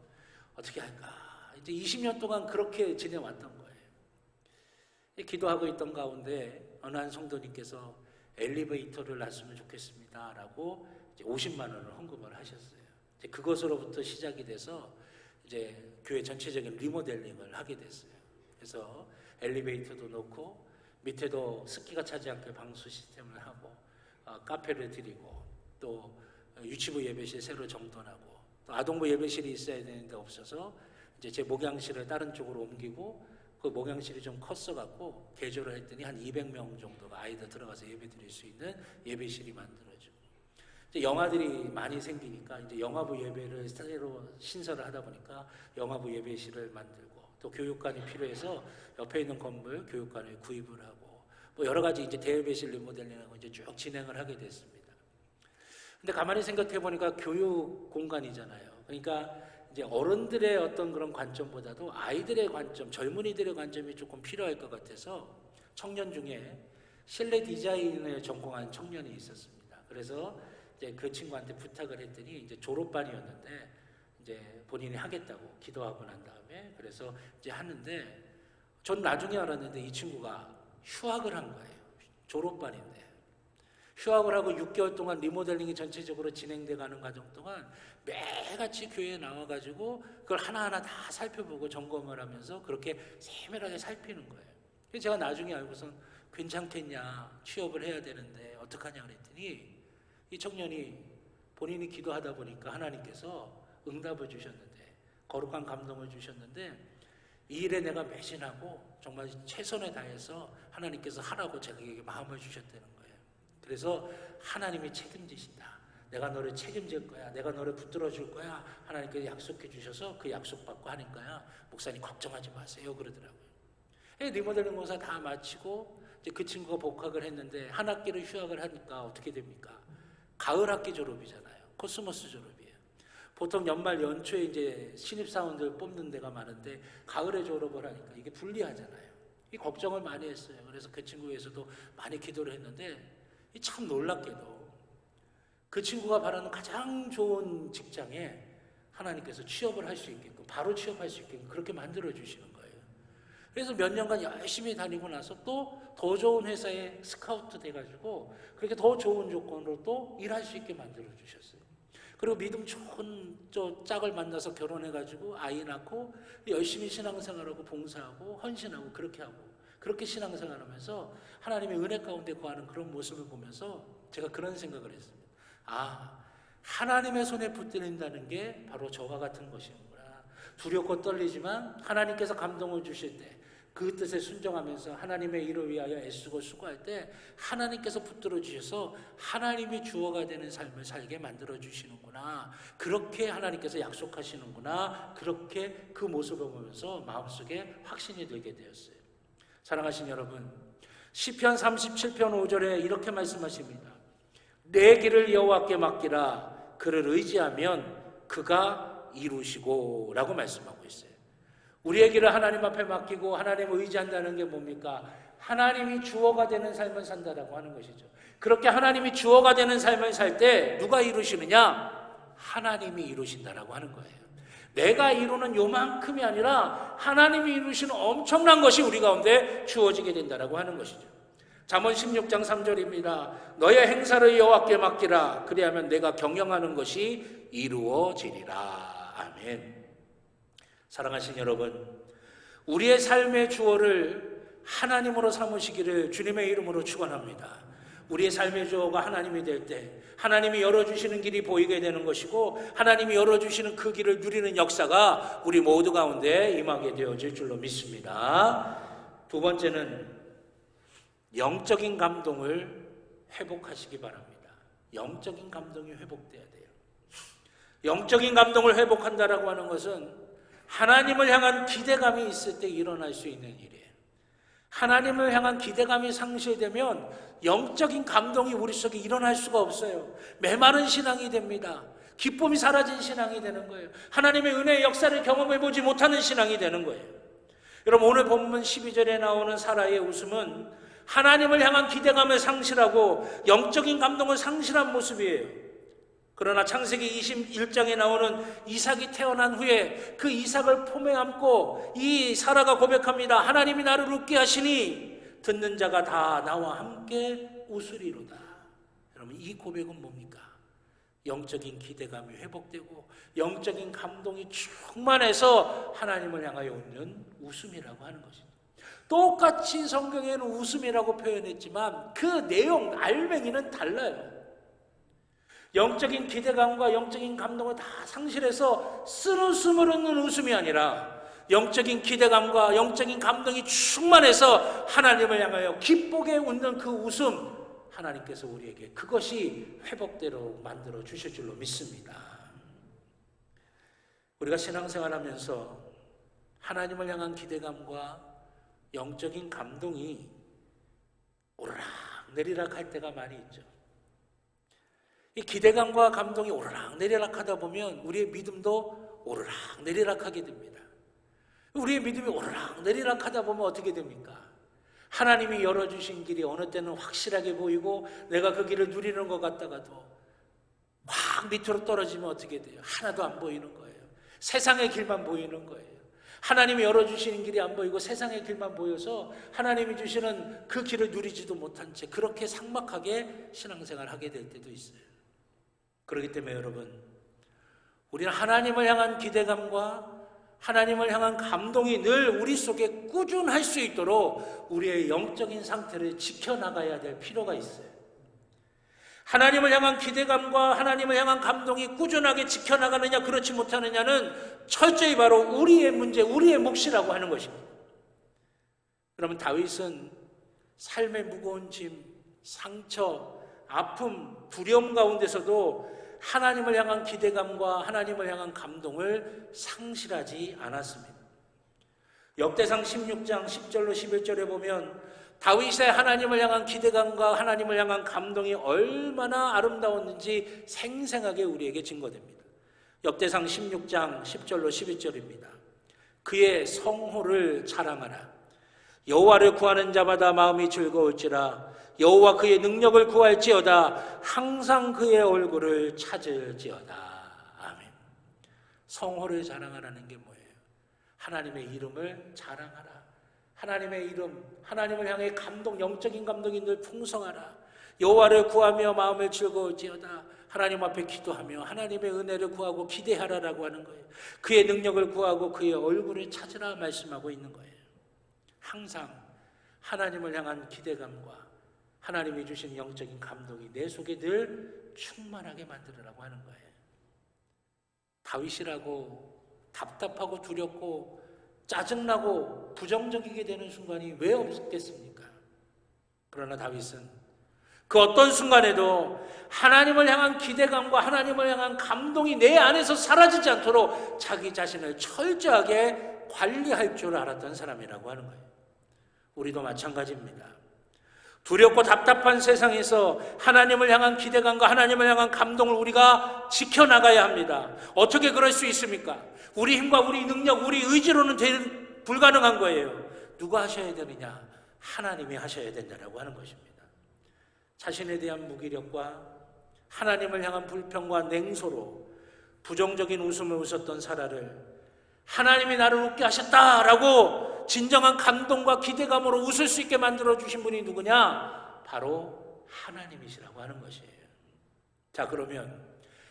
어떻게 할까? 이제 20년 동안 그렇게 지내왔던 거예요. 기도하고 있던 가운데 어느 한 성도님께서 엘리베이터를 놨으면 좋겠습니다 라고 이제 50만 원을 헌금을 하셨어요. 이제 그것으로부터 시작이 돼서 이제 교회 전체적인 리모델링을 하게 됐어요. 그래서 엘리베이터도 놓고 밑에도 습기가 차지 않게 방수 시스템을 하고 카페를 드리고 또 유치부 예배실 새로 정돈하고 또 아동부 예배실이 있어야 되는데 없어서 이제 제 목양실을 다른 쪽으로 옮기고 그 목양실이 좀 컸어갖고 개조를 했더니 한 200명 정도가 아이들 들어가서 예배 드릴 수 있는 예배실이 만들어지고, 이제 영화들이 많이 생기니까 이제 영화부 예배를 새로 신설을 하다 보니까 영화부 예배실을 만들고, 또 교육관이 필요해서 옆에 있는 건물 교육관을 구입을 하고, 뭐 여러 가지 이제 대예배실 리모델링하고 이제 쭉 진행을 하게 됐습니다. 근데 가만히 생각해 보니까 교육 공간이잖아요. 그러니까 이제 어른들의 어떤 그런 관점보다도 아이들의 관점, 젊은이들의 관점이 조금 필요할 것 같아서 청년 중에 실내 디자인을 전공한 청년이 있었습니다. 그래서 이제 그 친구한테 부탁을 했더니 이제 졸업반이었는데 이제 본인이 하겠다고 기도하고 난 다음에 그래서 이제 하는데 전 나중에 알았는데 이 친구가 휴학을 한 거예요. 졸업반인데. 휴학을 하고 6개월 동안 리모델링이 전체적으로 진행돼 가는 과정 동안 매같이 교회에 나와가지고 그걸 하나하나 다 살펴보고 점검을 하면서 그렇게 세밀하게 살피는 거예요. 그래서 제가 나중에 알고선 괜찮겠냐, 취업을 해야 되는데 어떡하냐 그랬더니 이 청년이 본인이 기도하다 보니까 하나님께서 응답을 주셨는데, 거룩한 감동을 주셨는데, 이 일에 내가 매진하고 정말 최선을 다해서 하나님께서 하라고 제게 마음을 주셨다는 거예요. 그래서 하나님이 책임지신다. 내가 너를 책임질 거야. 내가 너를 붙들어 줄 거야. 하나님께서 약속해 주셔서 그 약속 받고 하니까요. 목사님 걱정하지 마세요. 그러더라고요. 리모델링 공사 다 마치고 이제 그 친구가 복학을 했는데 한 학기를 휴학을 하니까 어떻게 됩니까? 가을 학기 졸업이잖아요. 코스모스 졸업이에요. 보통 연말 연초에 이제 신입사원들 뽑는 데가 많은데 가을에 졸업을 하니까 이게 불리하잖아요. 이 걱정을 많이 했어요. 그래서 그 친구 위해서도 많이 기도를 했는데 참 놀랍게도 그 친구가 바라는 가장 좋은 직장에 하나님께서 취업을 할 수 있게끔, 바로 취업할 수 있게끔 그렇게 만들어 주시는 거예요. 그래서 몇 년간 열심히 다니고 나서 또 더 좋은 회사에 스카우트 돼가지고 그렇게 더 좋은 조건으로 또 일할 수 있게 만들어 주셨어요. 그리고 믿음 좋은 짝을 만나서 결혼해가지고 아이 낳고 열심히 신앙생활하고 봉사하고 헌신하고 그렇게 하고 그렇게 신앙생활하면서 하나님의 은혜 가운데 거하는 그런 모습을 보면서 제가 그런 생각을 했습니다. 아, 하나님의 손에 붙들린다는 게 바로 저와 같은 것이구나. 두렵고 떨리지만 하나님께서 감동을 주실 때 그 뜻에 순종하면서 하나님의 일을 위하여 애쓰고 수고할 때 하나님께서 붙들어 주셔서 하나님이 주어가 되는 삶을 살게 만들어 주시는구나. 그렇게 하나님께서 약속하시는구나. 그렇게 그 모습을 보면서 마음속에 확신이 들게 되었어요. 사랑하신 여러분, 시편 37편 5절에 이렇게 말씀하십니다. 내 길을 여호와께 맡기라. 그를 의지하면 그가 이루시고 라고 말씀하고 있어요. 우리의 길을 하나님 앞에 맡기고 하나님을 의지한다는 게 뭡니까? 하나님이 주어가 되는 삶을 산다라고 하는 것이죠. 그렇게 하나님이 주어가 되는 삶을 살 때 누가 이루시느냐? 하나님이 이루신다라고 하는 거예요. 내가 이루는 요만큼이 아니라 하나님이 이루시는 엄청난 것이 우리 가운데 주어지게 된다라고 하는 것이죠. 잠언 16장 3절입니다. 너의 행사를 여호와께 맡기라. 그리하면 내가 경영하는 것이 이루어지리라. 아멘. 사랑하신 여러분, 우리의 삶의 주어를 하나님으로 삼으시기를 주님의 이름으로 축원합니다. 우리의 삶의 주어가 하나님이 될 때 하나님이 열어주시는 길이 보이게 되는 것이고 하나님이 열어주시는 그 길을 누리는 역사가 우리 모두 가운데 임하게 되어질 줄로 믿습니다. 두 번째는 영적인 감동을 회복하시기 바랍니다. 영적인 감동이 회복돼야 돼요. 영적인 감동을 회복한다라고 하는 것은 하나님을 향한 기대감이 있을 때 일어날 수 있는 일이에요. 하나님을 향한 기대감이 상실되면 영적인 감동이 우리 속에 일어날 수가 없어요. 메마른 신앙이 됩니다. 기쁨이 사라진 신앙이 되는 거예요. 하나님의 은혜의 역사를 경험해보지 못하는 신앙이 되는 거예요. 여러분, 오늘 본문 12절에 나오는 사라의 웃음은 하나님을 향한 기대감을 상실하고 영적인 감동을 상실한 모습이에요. 그러나 창세기 21장에 나오는 이삭이 태어난 후에 그 이삭을 품에 안고 이 사라가 고백합니다. 하나님이 나를 웃게 하시니 듣는 자가 다 나와 함께 웃으리로다. 여러분, 이 고백은 뭡니까? 영적인 기대감이 회복되고 영적인 감동이 충만해서 하나님을 향하여 웃는 웃음이라고 하는 것입니다. 똑같이 성경에는 웃음이라고 표현했지만 그 내용, 알맹이는 달라요. 영적인 기대감과 영적인 감동을 다 상실해서 쓴웃음을 웃는 웃음이 아니라 영적인 기대감과 영적인 감동이 충만해서 하나님을 향하여 기쁘게 웃는 그 웃음, 하나님께서 우리에게 그것이 회복대로 만들어 주실 줄로 믿습니다. 우리가 신앙생활하면서 하나님을 향한 기대감과 영적인 감동이 오르락 내리락 할 때가 많이 있죠. 이 기대감과 감동이 오르락 내리락 하다 보면 우리의 믿음도 오르락내리락 하게 됩니다. 우리의 믿음이 오르락내리락 하다 보면 어떻게 됩니까? 하나님이 열어주신 길이 어느 때는 확실하게 보이고 내가 그 길을 누리는 것 같다가도 확 밑으로 떨어지면 어떻게 돼요? 하나도 안 보이는 거예요. 세상의 길만 보이는 거예요. 하나님이 열어주시는 길이 안 보이고 세상의 길만 보여서 하나님이 주시는 그 길을 누리지도 못한 채 그렇게 삭막하게 신앙생활을 하게 될 때도 있어요. 그렇기 때문에 여러분, 우리는 하나님을 향한 기대감과 하나님을 향한 감동이 늘 우리 속에 꾸준할 수 있도록 우리의 영적인 상태를 지켜나가야 될 필요가 있어요. 하나님을 향한 기대감과 하나님을 향한 감동이 꾸준하게 지켜나가느냐 그렇지 못하느냐는 철저히 바로 우리의 문제, 우리의 몫이라고 하는 것입니다. 그러면 다윗은 삶의 무거운 짐, 상처, 아픔, 두려움 가운데서도 하나님을 향한 기대감과 하나님을 향한 감동을 상실하지 않았습니다. 역대상 16장 10절로 11절에 보면 다윗의 하나님을 향한 기대감과 하나님을 향한 감동이 얼마나 아름다웠는지 생생하게 우리에게 증거됩니다. 역대상 16장 10절로 11절입니다. 그의 성호를 자랑하라. 여호와를 구하는 자마다 마음이 즐거울지라. 여호와 그의 능력을 구할지어다. 항상 그의 얼굴을 찾을지어다. 아멘. 성호를 자랑하라는 게 뭐예요? 하나님의 이름을 자랑하라. 하나님의 이름, 하나님을 향해 감동, 영적인 감동이 늘 풍성하라. 여호와를 구하며 마음을 즐거울지어다. 하나님 앞에 기도하며 하나님의 은혜를 구하고 기대하라라고 하는 거예요. 그의 능력을 구하고 그의 얼굴을 찾으라 말씀하고 있는 거예요. 항상 하나님을 향한 기대감과 하나님이 주신 영적인 감동이 내 속에 늘 충만하게 만들으라고 하는 거예요. 다윗이라고 답답하고 두렵고 짜증나고 부정적이게 되는 순간이 왜 없겠습니까? 그러나 다윗은 그 어떤 순간에도 하나님을 향한 기대감과 하나님을 향한 감동이 내 안에서 사라지지 않도록 자기 자신을 철저하게 관리할 줄 알았던 사람이라고 하는 거예요. 우리도 마찬가지입니다. 두렵고 답답한 세상에서 하나님을 향한 기대감과 하나님을 향한 감동을 우리가 지켜나가야 합니다. 어떻게 그럴 수 있습니까? 우리 힘과 우리 능력, 우리 의지로는 불가능한 거예요. 누가 하셔야 되느냐? 하나님이 하셔야 된다라고 하는 것입니다. 자신에 대한 무기력과 하나님을 향한 불평과 냉소로 부정적인 웃음을 웃었던 사라를 하나님이 나를 웃게 하셨다라고 진정한 감동과 기대감으로 웃을 수 있게 만들어주신 분이 누구냐? 바로 하나님이시라고 하는 것이에요. 자, 그러면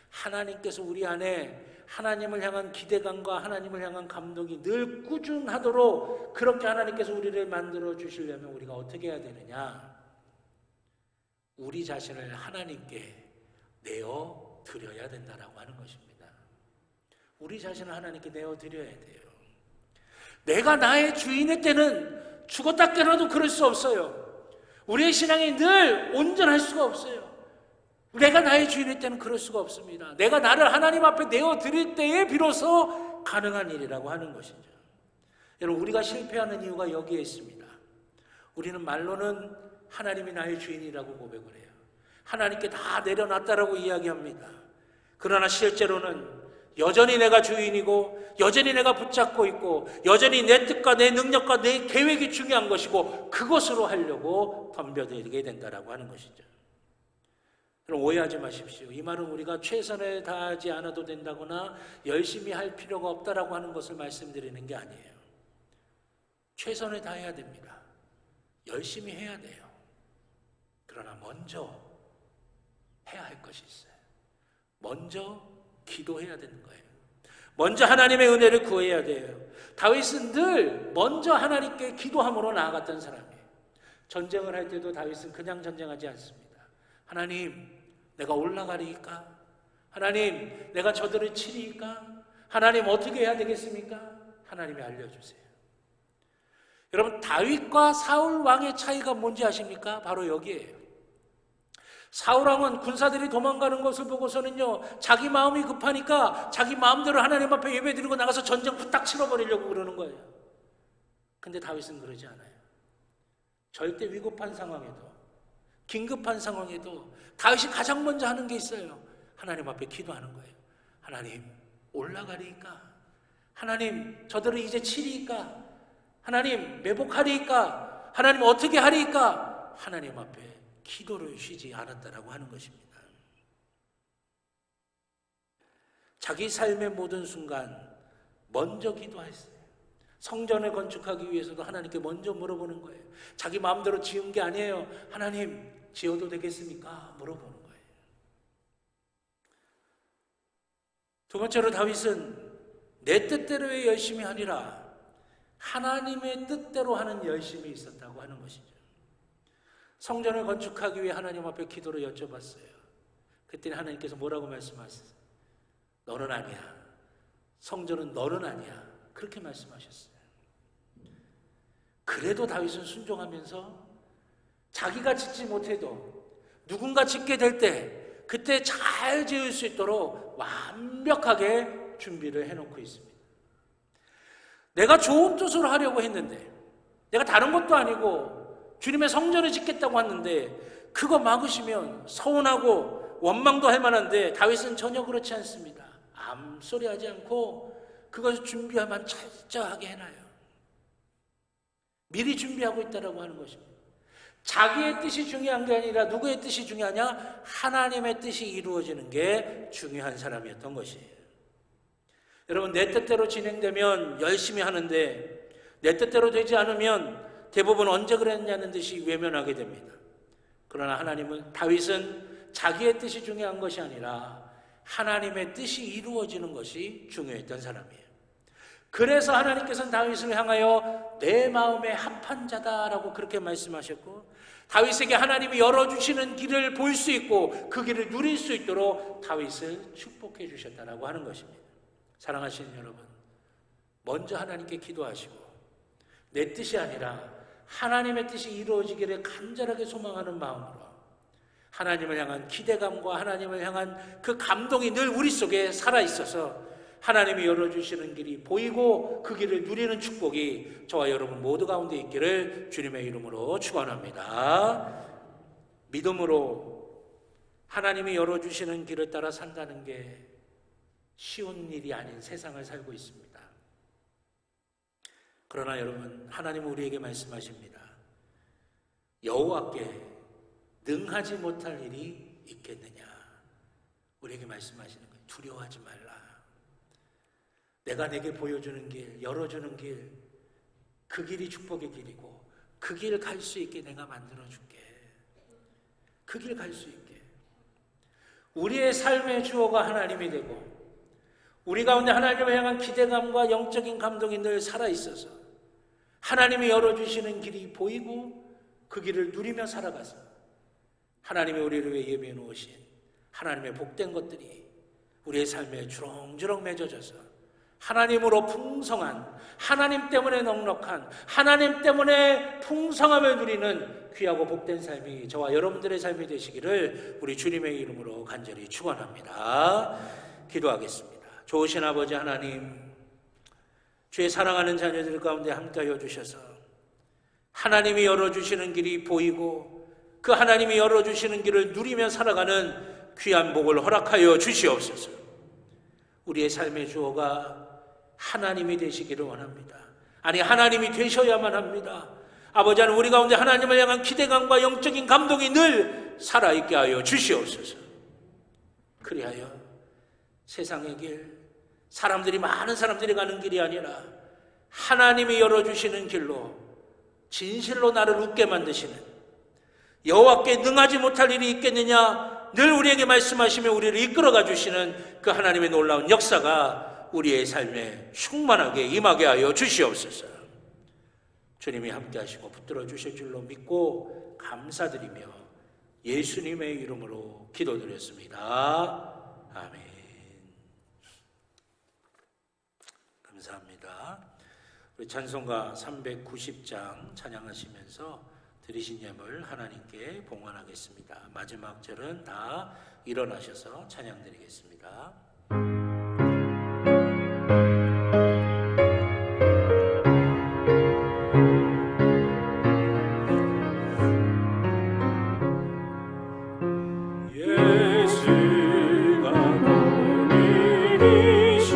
하나님께서 우리 안에 하나님을 향한 기대감과 하나님을 향한 감동이 늘 꾸준하도록 그렇게 하나님께서 우리를 만들어 주시려면 우리가 어떻게 해야 되느냐? 우리 자신을 하나님께 내어 드려야 된다라고 하는 것입니다. 우리 자신을 하나님께 내어 드려야 돼요. 내가 나의 주인의 때는 죽었다 깨어나도 그럴 수 없어요. 우리의 신앙이 늘 온전할 수가 없어요. 내가 나의 주인일 때는 그럴 수가 없습니다. 내가 나를 하나님 앞에 내어드릴 때에 비로소 가능한 일이라고 하는 것이죠. 여러분, 우리가 실패하는 이유가 여기에 있습니다. 우리는 말로는 하나님이 나의 주인이라고 고백을 해요. 하나님께 다 내려놨다라고 이야기합니다. 그러나 실제로는 여전히 내가 주인이고 여전히 내가 붙잡고 있고 여전히 내 뜻과 내 능력과 내 계획이 중요한 것이고 그것으로 하려고 덤벼들게 된다라고 하는 것이죠. 그럼 오해하지 마십시오. 이 말은 우리가 최선을 다하지 않아도 된다거나 열심히 할 필요가 없다라고 하는 것을 말씀드리는 게 아니에요. 최선을 다해야 됩니다. 열심히 해야 돼요. 그러나 먼저 해야 할 것이 있어요. 먼저 기도해야 되는 거예요. 먼저 하나님의 은혜를 구해야 돼요. 다윗은 늘 먼저 하나님께 기도함으로 나아갔던 사람이에요. 전쟁을 할 때도 다윗은 그냥 전쟁하지 않습니다. 하나님, 내가 올라가리이까? 하나님, 내가 저들을 치리이까? 하나님, 어떻게 해야 되겠습니까? 하나님이 알려주세요. 여러분, 다윗과 사울 왕의 차이가 뭔지 아십니까? 바로 여기에요. 사울 왕은 군사들이 도망가는 것을 보고서는요, 자기 마음이 급하니까 자기 마음대로 하나님 앞에 예배드리고 나가서 전쟁 후딱 치러버리려고 그러는 거예요. 근데 다윗은 그러지 않아요. 절대 위급한 상황에도, 긴급한 상황에도 다윗이 가장 먼저 하는 게 있어요. 하나님 앞에 기도하는 거예요. 하나님, 올라가리이까? 하나님 저들을 이제 치리이까? 하나님 매복하리이까? 하나님 어떻게 하리이까? 하나님 앞에 기도를 쉬지 않았다라고 하는 것입니다. 자기 삶의 모든 순간 먼저 기도했어요. 성전을 건축하기 위해서도 하나님께 먼저 물어보는 거예요. 자기 마음대로 지은 게 아니에요. 하나님 지어도 되겠습니까? 물어보는 거예요. 두 번째로 다윗은 내 뜻대로의 열심이 아니라 하나님의 뜻대로 하는 열심이 있었다고 하는 것이죠. 성전을 건축하기 위해 하나님 앞에 기도를 여쭤봤어요. 그때는 하나님께서 뭐라고 말씀하셨어요? 너는 아니야. 성전은 너는 아니야. 그렇게 말씀하셨어요. 그래도 다윗은 순종하면서 자기가 짓지 못해도 누군가 짓게 될 때 그때 잘 지을 수 있도록 완벽하게 준비를 해놓고 있습니다. 내가 좋은 뜻으로 하려고 했는데, 내가 다른 것도 아니고 주님의 성전을 짓겠다고 했는데 그거 막으시면 서운하고 원망도 할 만한데, 다윗은 전혀 그렇지 않습니다. 암소리하지 않고 그것을 준비하면 철저하게 해놔요. 미리 준비하고 있다라고 하는 것입니다. 자기의 뜻이 중요한 게 아니라 누구의 뜻이 중요하냐? 하나님의 뜻이 이루어지는 게 중요한 사람이었던 것이에요. 여러분, 내 뜻대로 진행되면 열심히 하는데 내 뜻대로 되지 않으면 대부분 언제 그랬냐는 듯이 외면하게 됩니다. 그러나 다윗은 자기의 뜻이 중요한 것이 아니라 하나님의 뜻이 이루어지는 것이 중요했던 사람이에요. 그래서 하나님께서는 다윗을 향하여 내 마음에 합한 자다라고 그렇게 말씀하셨고, 다윗에게 하나님이 열어주시는 길을 볼 수 있고 그 길을 누릴 수 있도록 다윗을 축복해 주셨다라고 하는 것입니다. 사랑하시는 여러분, 먼저 하나님께 기도하시고 내 뜻이 아니라 하나님의 뜻이 이루어지기를 간절하게 소망하는 마음으로 하나님을 향한 기대감과 하나님을 향한 그 감동이 늘 우리 속에 살아있어서 하나님이 열어주시는 길이 보이고 그 길을 누리는 축복이 저와 여러분 모두 가운데 있기를 주님의 이름으로 축원합니다. 믿음으로 하나님이 열어주시는 길을 따라 산다는 게 쉬운 일이 아닌 세상을 살고 있습니다. 그러나 여러분, 하나님은 우리에게 말씀하십니다. 여호와께 능하지 못할 일이 있겠느냐? 우리에게 말씀하시는 거예요. 두려워하지 말라. 내가 내게 보여주는 길, 열어주는 길, 그 길이 축복의 길이고 그 길 갈 수 있게 내가 만들어줄게. 그 길 갈 수 있게. 우리의 삶의 주어가 하나님이 되고 우리 가운데 하나님을 향한 기대감과 영적인 감동이 늘 살아있어서 하나님이 열어주시는 길이 보이고 그 길을 누리며 살아가서 하나님이 우리를 위해 예비해 놓으신 하나님의 복된 것들이 우리의 삶에 주렁주렁 맺어져서 하나님으로 풍성한, 하나님 때문에 넉넉한, 하나님 때문에 풍성함을 누리는 귀하고 복된 삶이 저와 여러분들의 삶이 되시기를 우리 주님의 이름으로 간절히 축원합니다. 기도하겠습니다. 좋으신 아버지 하나님, 주의 사랑하는 자녀들 가운데 함께하여 주셔서 하나님이 열어주시는 길이 보이고 그 하나님이 열어주시는 길을 누리며 살아가는 귀한 복을 허락하여 주시옵소서. 우리의 삶의 주어가 하나님이 되시기를 원합니다. 아니, 하나님이 되셔야만 합니다. 아버지 하나님, 우리 가운데 하나님을 향한 기대감과 영적인 감동이 늘 살아있게 하여 주시옵소서. 그리하여 세상의 길, 많은 사람들이 가는 길이 아니라 하나님이 열어주시는 길로 진실로 나를 웃게 만드시는, 여호와께 능하지 못할 일이 있겠느냐 늘 우리에게 말씀하시며 우리를 이끌어가 주시는 그 하나님의 놀라운 역사가 우리의 삶에 충만하게 임하게 하여 주시옵소서. 주님이 함께 하시고 붙들어 주실 줄로 믿고 감사드리며 예수님의 이름으로 기도드렸습니다. 아멘. 감사합니다. 우리 찬송가 390장 찬양하시면서 드리신 예물 하나님께 봉헌하겠습니다. 마지막 절은 다 일어나셔서 찬양 드리겠습니다. 예수가 오늘이시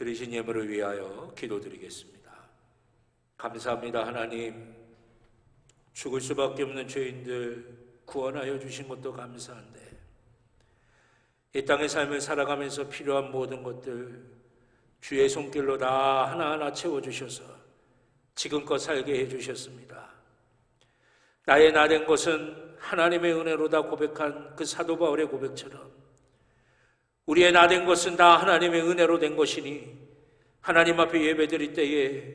드리신 예물을 위하여 기도드리겠습니다. 감사합니다. 하나님, 죽을 수밖에 없는 죄인들 구원하여 주신 것도 감사한데 이 땅의 삶을 살아가면서 필요한 모든 것들 주의 손길로 다 하나하나 채워주셔서 지금껏 살게 해주셨습니다. 나의 나된 것은 하나님의 은혜로다 고백한 그 사도 바울의 고백처럼 우리의 나된 것은 다 하나님의 은혜로 된 것이니 하나님 앞에 예배드릴 때에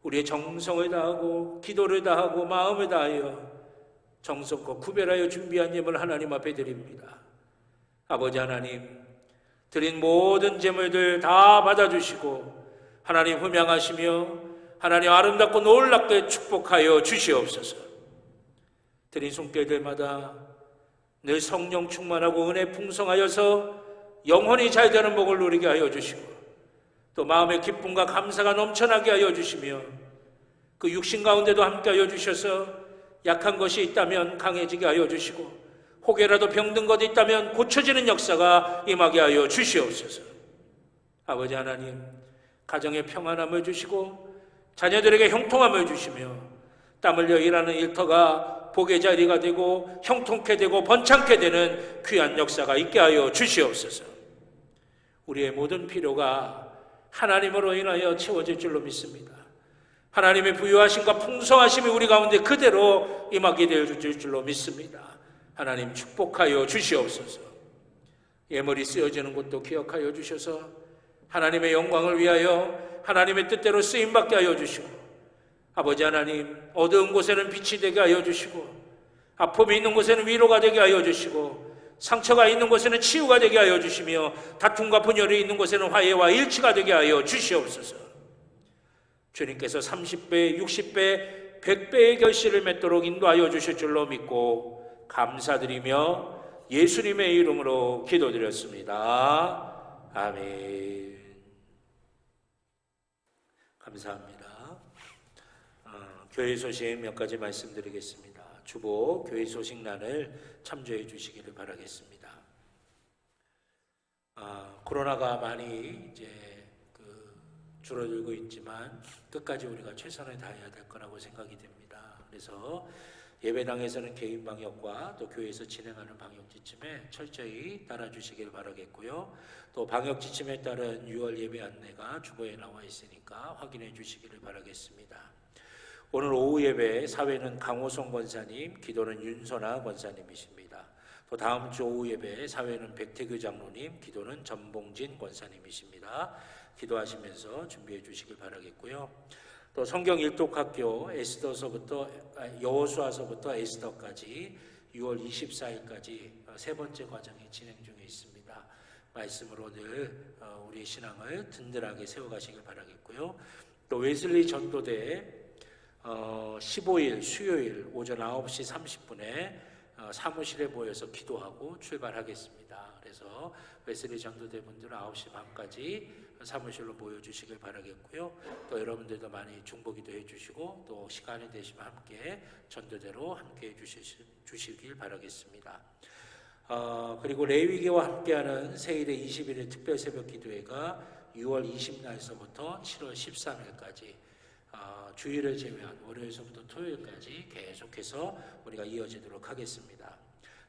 우리의 정성을 다하고 기도를 다하고 마음을 다하여 정성껏 구별하여 준비한 예물 하나님 앞에 드립니다. 아버지 하나님, 드린 모든 제물들 다 받아주시고 하나님 흠양하시며 하나님 아름답고 놀랍게 축복하여 주시옵소서. 드린 손길들마다 늘 성령 충만하고 은혜 풍성하여서 영혼이 잘 되는 복을 누리게 하여 주시고 또 마음의 기쁨과 감사가 넘쳐나게 하여 주시며 그 육신 가운데도 함께 하여 주셔서 약한 것이 있다면 강해지게 하여 주시고 혹여라도 병든 것이 있다면 고쳐지는 역사가 임하게 하여 주시옵소서. 아버지 하나님, 가정에 평안함을 주시고 자녀들에게 형통함을 주시며 땀 흘려 일하는 일터가 복의 자리가 되고 형통케 되고 번창케 되는 귀한 역사가 있게 하여 주시옵소서. 우리의 모든 필요가 하나님으로 인하여 채워질 줄로 믿습니다. 하나님의 부유하심과 풍성하심이 우리 가운데 그대로 임하게 될 줄로 믿습니다. 하나님 축복하여 주시옵소서. 예물이 쓰여지는 것도 기억하여 주셔서 하나님의 영광을 위하여 하나님의 뜻대로 쓰임받게 하여 주시고 아버지 하나님, 어두운 곳에는 빛이 되게 하여 주시고 아픔이 있는 곳에는 위로가 되게 하여 주시고 상처가 있는 곳에는 치유가 되게 하여 주시며 다툼과 분열이 있는 곳에는 화해와 일치가 되게 하여 주시옵소서. 주님께서 30배, 60배, 100배의 결실을 맺도록 인도하여 주실 줄로 믿고 감사드리며 예수님의 이름으로 기도드렸습니다. 아멘. 감사합니다. 교회 소식 몇 가지 말씀드리겠습니다. 주보 교회 소식란을 참조해 주시기를 바라겠습니다. 코로나가 많이 이제 줄어들고 있지만 끝까지 우리가 최선을 다해야 될 거라고 생각이 됩니다. 그래서 예배당에서는 개인 방역과 또 교회에서 진행하는 방역 지침에 철저히 따라주시길 바라겠고요. 또 방역 지침에 따른 6월 예배 안내가 주보에 나와 있으니까 확인해 주시기를 바라겠습니다. 오늘 오후 예배 사회는 강호성 권사님, 기도는 윤선아 권사님이십니다. 또 다음 주 오후 예배 사회는 백태규 장로님, 기도는 전봉진 권사님이십니다. 기도하시면서 준비해 주시길 바라겠고요. 또 성경 일독학교 여호수아서부터 에스더까지 6월 24일까지 세 번째 과정이 진행 중에 있습니다. 말씀으로 늘 우리의 신앙을 든든하게 세워가시길 바라겠고요. 또 웨슬리 전도대 15일 수요일 오전 9시 30분에 사무실에 모여서 기도하고 출발하겠습니다. 그래서 웨슬리 전도대 분들은 9시 반까지 사무실로 모여주시길 바라겠고요. 또 여러분들도 많이 중보기도 해주시고 또 시간이 되시면 함께 전도대로 함께 해주시길 바라겠습니다. 그리고 레위기와 함께하는 세일의 20일의 특별 새벽 기도회가 6월 20날서부터 7월 13일까지 주일을 제외한 월요일서부터 토요일까지 계속해서 우리가 이어지도록 하겠습니다.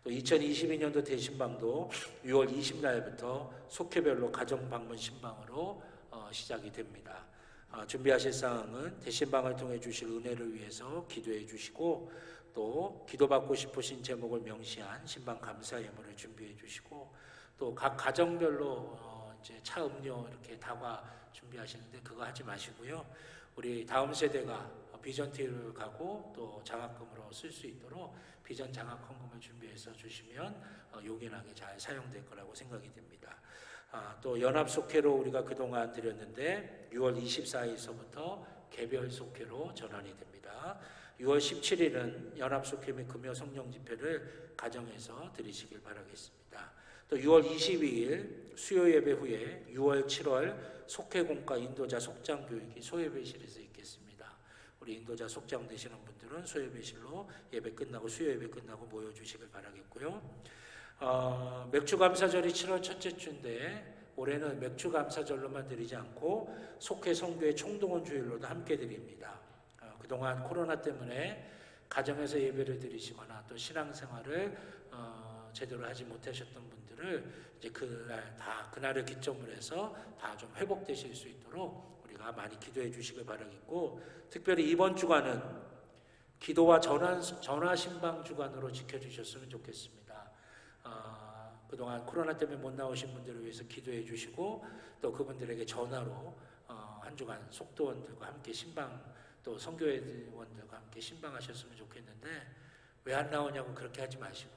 또 2022년도 대신방도 6월 20날부터 속회별로 가정방문 신방으로 시작이 됩니다. 준비하실 사항은 대신방을 통해 주실 은혜를 위해서 기도해 주시고 또 기도받고 싶으신 제목을 명시한 신방 감사 예물을 준비해 주시고 또 각 가정별로 이제 차 음료 이렇게 다과 준비하시는데 그거 하지 마시고요. 우리 다음 세대가 비전티를 가고 또 장학금으로 쓸 수 있도록 비전 장학 헌금을 준비해서 주시면 요긴하게 잘 사용될 거라고 생각이 됩니다. 또 연합 속회로 우리가 그동안 드렸는데 6월 24일서부터 개별 속회로 전환이 됩니다. 6월 17일은 연합 속회 및 금요 성령 집회를 가정에서 드리시길 바라겠습니다. 또 6월 22일 수요 예배 후에 6월 7월 속회 공과 인도자 속장 교육이 소예배실에서 있겠습니다. 우리 인도자 속장 되시는 분들은 소예배실로 예배 끝나고 수요 예배 끝나고 모여주시길 바라겠고요. 맥주 감사절이 7월 첫째 주인데 올해는 맥주 감사절로만 드리지 않고 속회 성교회 총동원 주일로도 함께 드립니다. 그동안 코로나 때문에 가정에서 예배를 드리시거나 또 신앙생활을 제대로 하지 못하셨던 분들을 이제 그날을 기점으로 해서 다 좀 회복되실 수 있도록 우리가 많이 기도해 주시길 바라겠고, 특별히 이번 주간은 기도와 전화 신방 주간으로 지켜주셨으면 좋겠습니다. 그동안 코로나 때문에 못 나오신 분들을 위해서 기도해 주시고, 또 그분들에게 전화로 한 주간 속도원들과 함께 신방, 또 선교회원들과 함께 신방하셨으면 좋겠는데, 왜 안 나오냐고 그렇게 하지 마시고,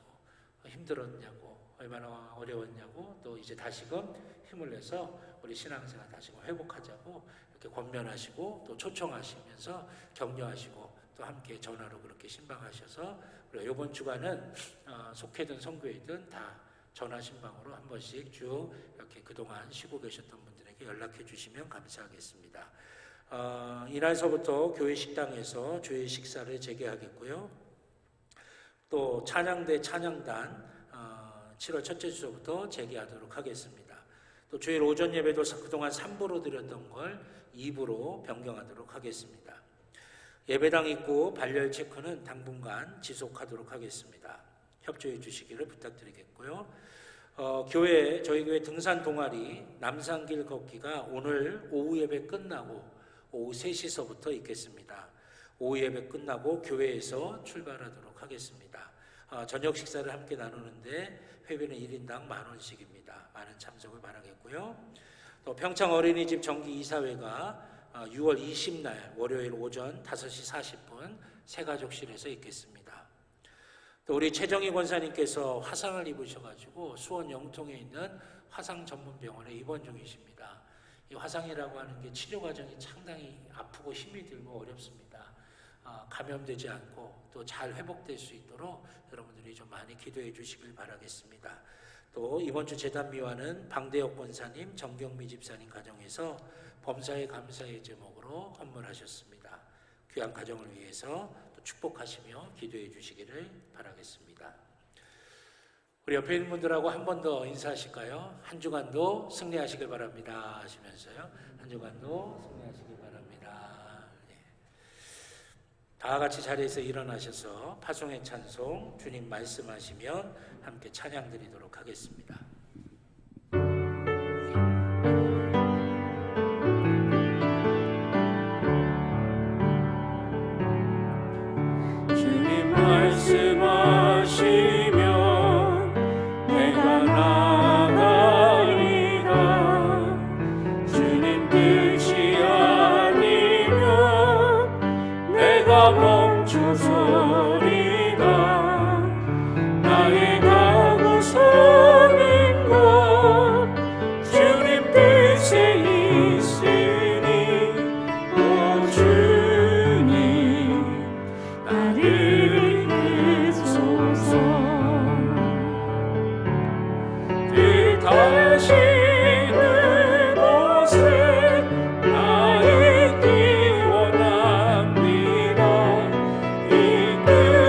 힘들었냐고, 얼마나 어려웠냐고, 또 이제 다시금 힘을 내서 우리 신앙생활 다시금 회복하자고 이렇게 권면하시고, 또 초청하시면서 격려하시고, 또 함께 전화로 그렇게 신방하셔서 우리가 이번 주간은 속회든 선교회든 다 전화 신방으로 한 번씩 쭉 이렇게 그동안 쉬고 계셨던 분들에게 연락해 주시면 감사하겠습니다. 이날서부터 교회 식당에서 주일 식사를 재개하겠고요. 또 찬양대 찬양단 7월 첫째 주부터 재개하도록 하겠습니다. 또 주일 오전 예배도 그동안 3부로 드렸던 걸 2부로 변경하도록 하겠습니다. 예배당 입구 발열 체크는 당분간 지속하도록 하겠습니다. 협조해 주시기를 부탁드리겠고요. 저희 교회 등산 동아리 남산길 걷기가 오늘 오후 예배 끝나고 오후 3시서부터 있겠습니다. 오후 예배 끝나고 교회에서 출발하도록 하겠습니다. 저녁 식사를 함께 나누는데 회비는 1인당 10,000원씩입니다. 많은 참석을 바라겠고요. 또 평창 어린이집 정기 이사회가 6월 20날 월요일 오전 5시 40분 새가족실에서 있겠습니다. 또 우리 최정희 권사님께서 화상을 입으셔가지고 수원 영통에 있는 화상 전문병원에 입원 중이십니다. 이 화상이라고 하는 게 치료 과정이 상당히 아프고 힘이 들고 어렵습니다. 감염되지 않고 또 잘 회복될 수 있도록 여러분들이 좀 많이 기도해 주시길 바라겠습니다. 또 이번 주 제단미화는 방대혁 권사님, 정경미 집사님 가정에서 범사에 감사의 제목으로 헌물하셨습니다. 귀한 가정을 위해서 또 축복하시며 기도해 주시기를 바라겠습니다. 우리 옆에 있는 분들하고 한 번 더 인사하실까요? 한 주간도 승리하시길 바랍니다 하시면서요. 한 주간도 승리하시길 바랍니다. 네. 다 같이 자리에서 일어나셔서 파송의 찬송 주님 말씀하시면 함께 찬양 드리도록 하겠습니다. 주님 말씀하시면 내가 나가리라. 주님 뜻이 아니면 내가 멈춰서리라. 나의 가고 서는 곳 주님 뜻에 있으니 오 주님 나를 이끄소서. 뜻하시는 곳에 나 있기 원합니다.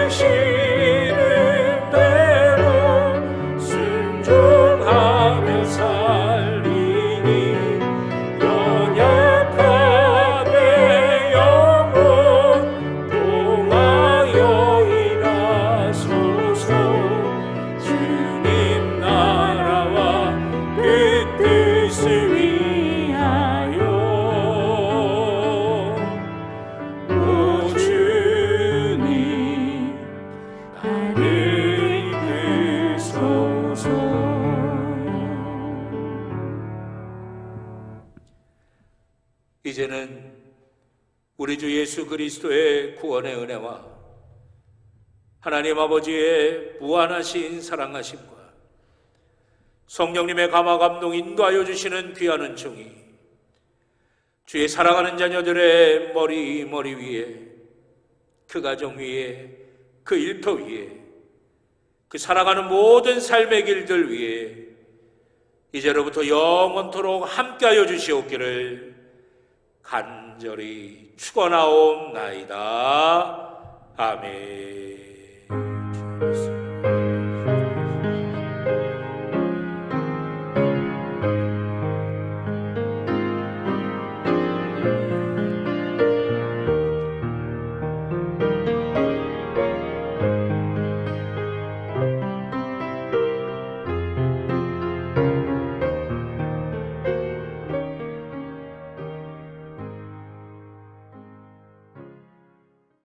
이끄시는 대로 순종하며 살리니 연약한 내 영혼 동하여 일하소서. 주님 나라와 그 뜻을 위하여 오 주님 나를 이끄소서. 이제는 우리 주 예수 그리스도의 구원의 은혜와 하나님 아버지의 무한하신 사랑하심과 성령님의 감화 감동 인도하여 주시는 귀한 은총이 주의 사랑하는 자녀들의 머리 위에, 그 가정 위에, 그 일터 위에, 그 살아가는 모든 삶의 길들 위에 이제로부터 영원토록 함께하여 주시옵기를 간절히 축원하옵나이다. 아멘.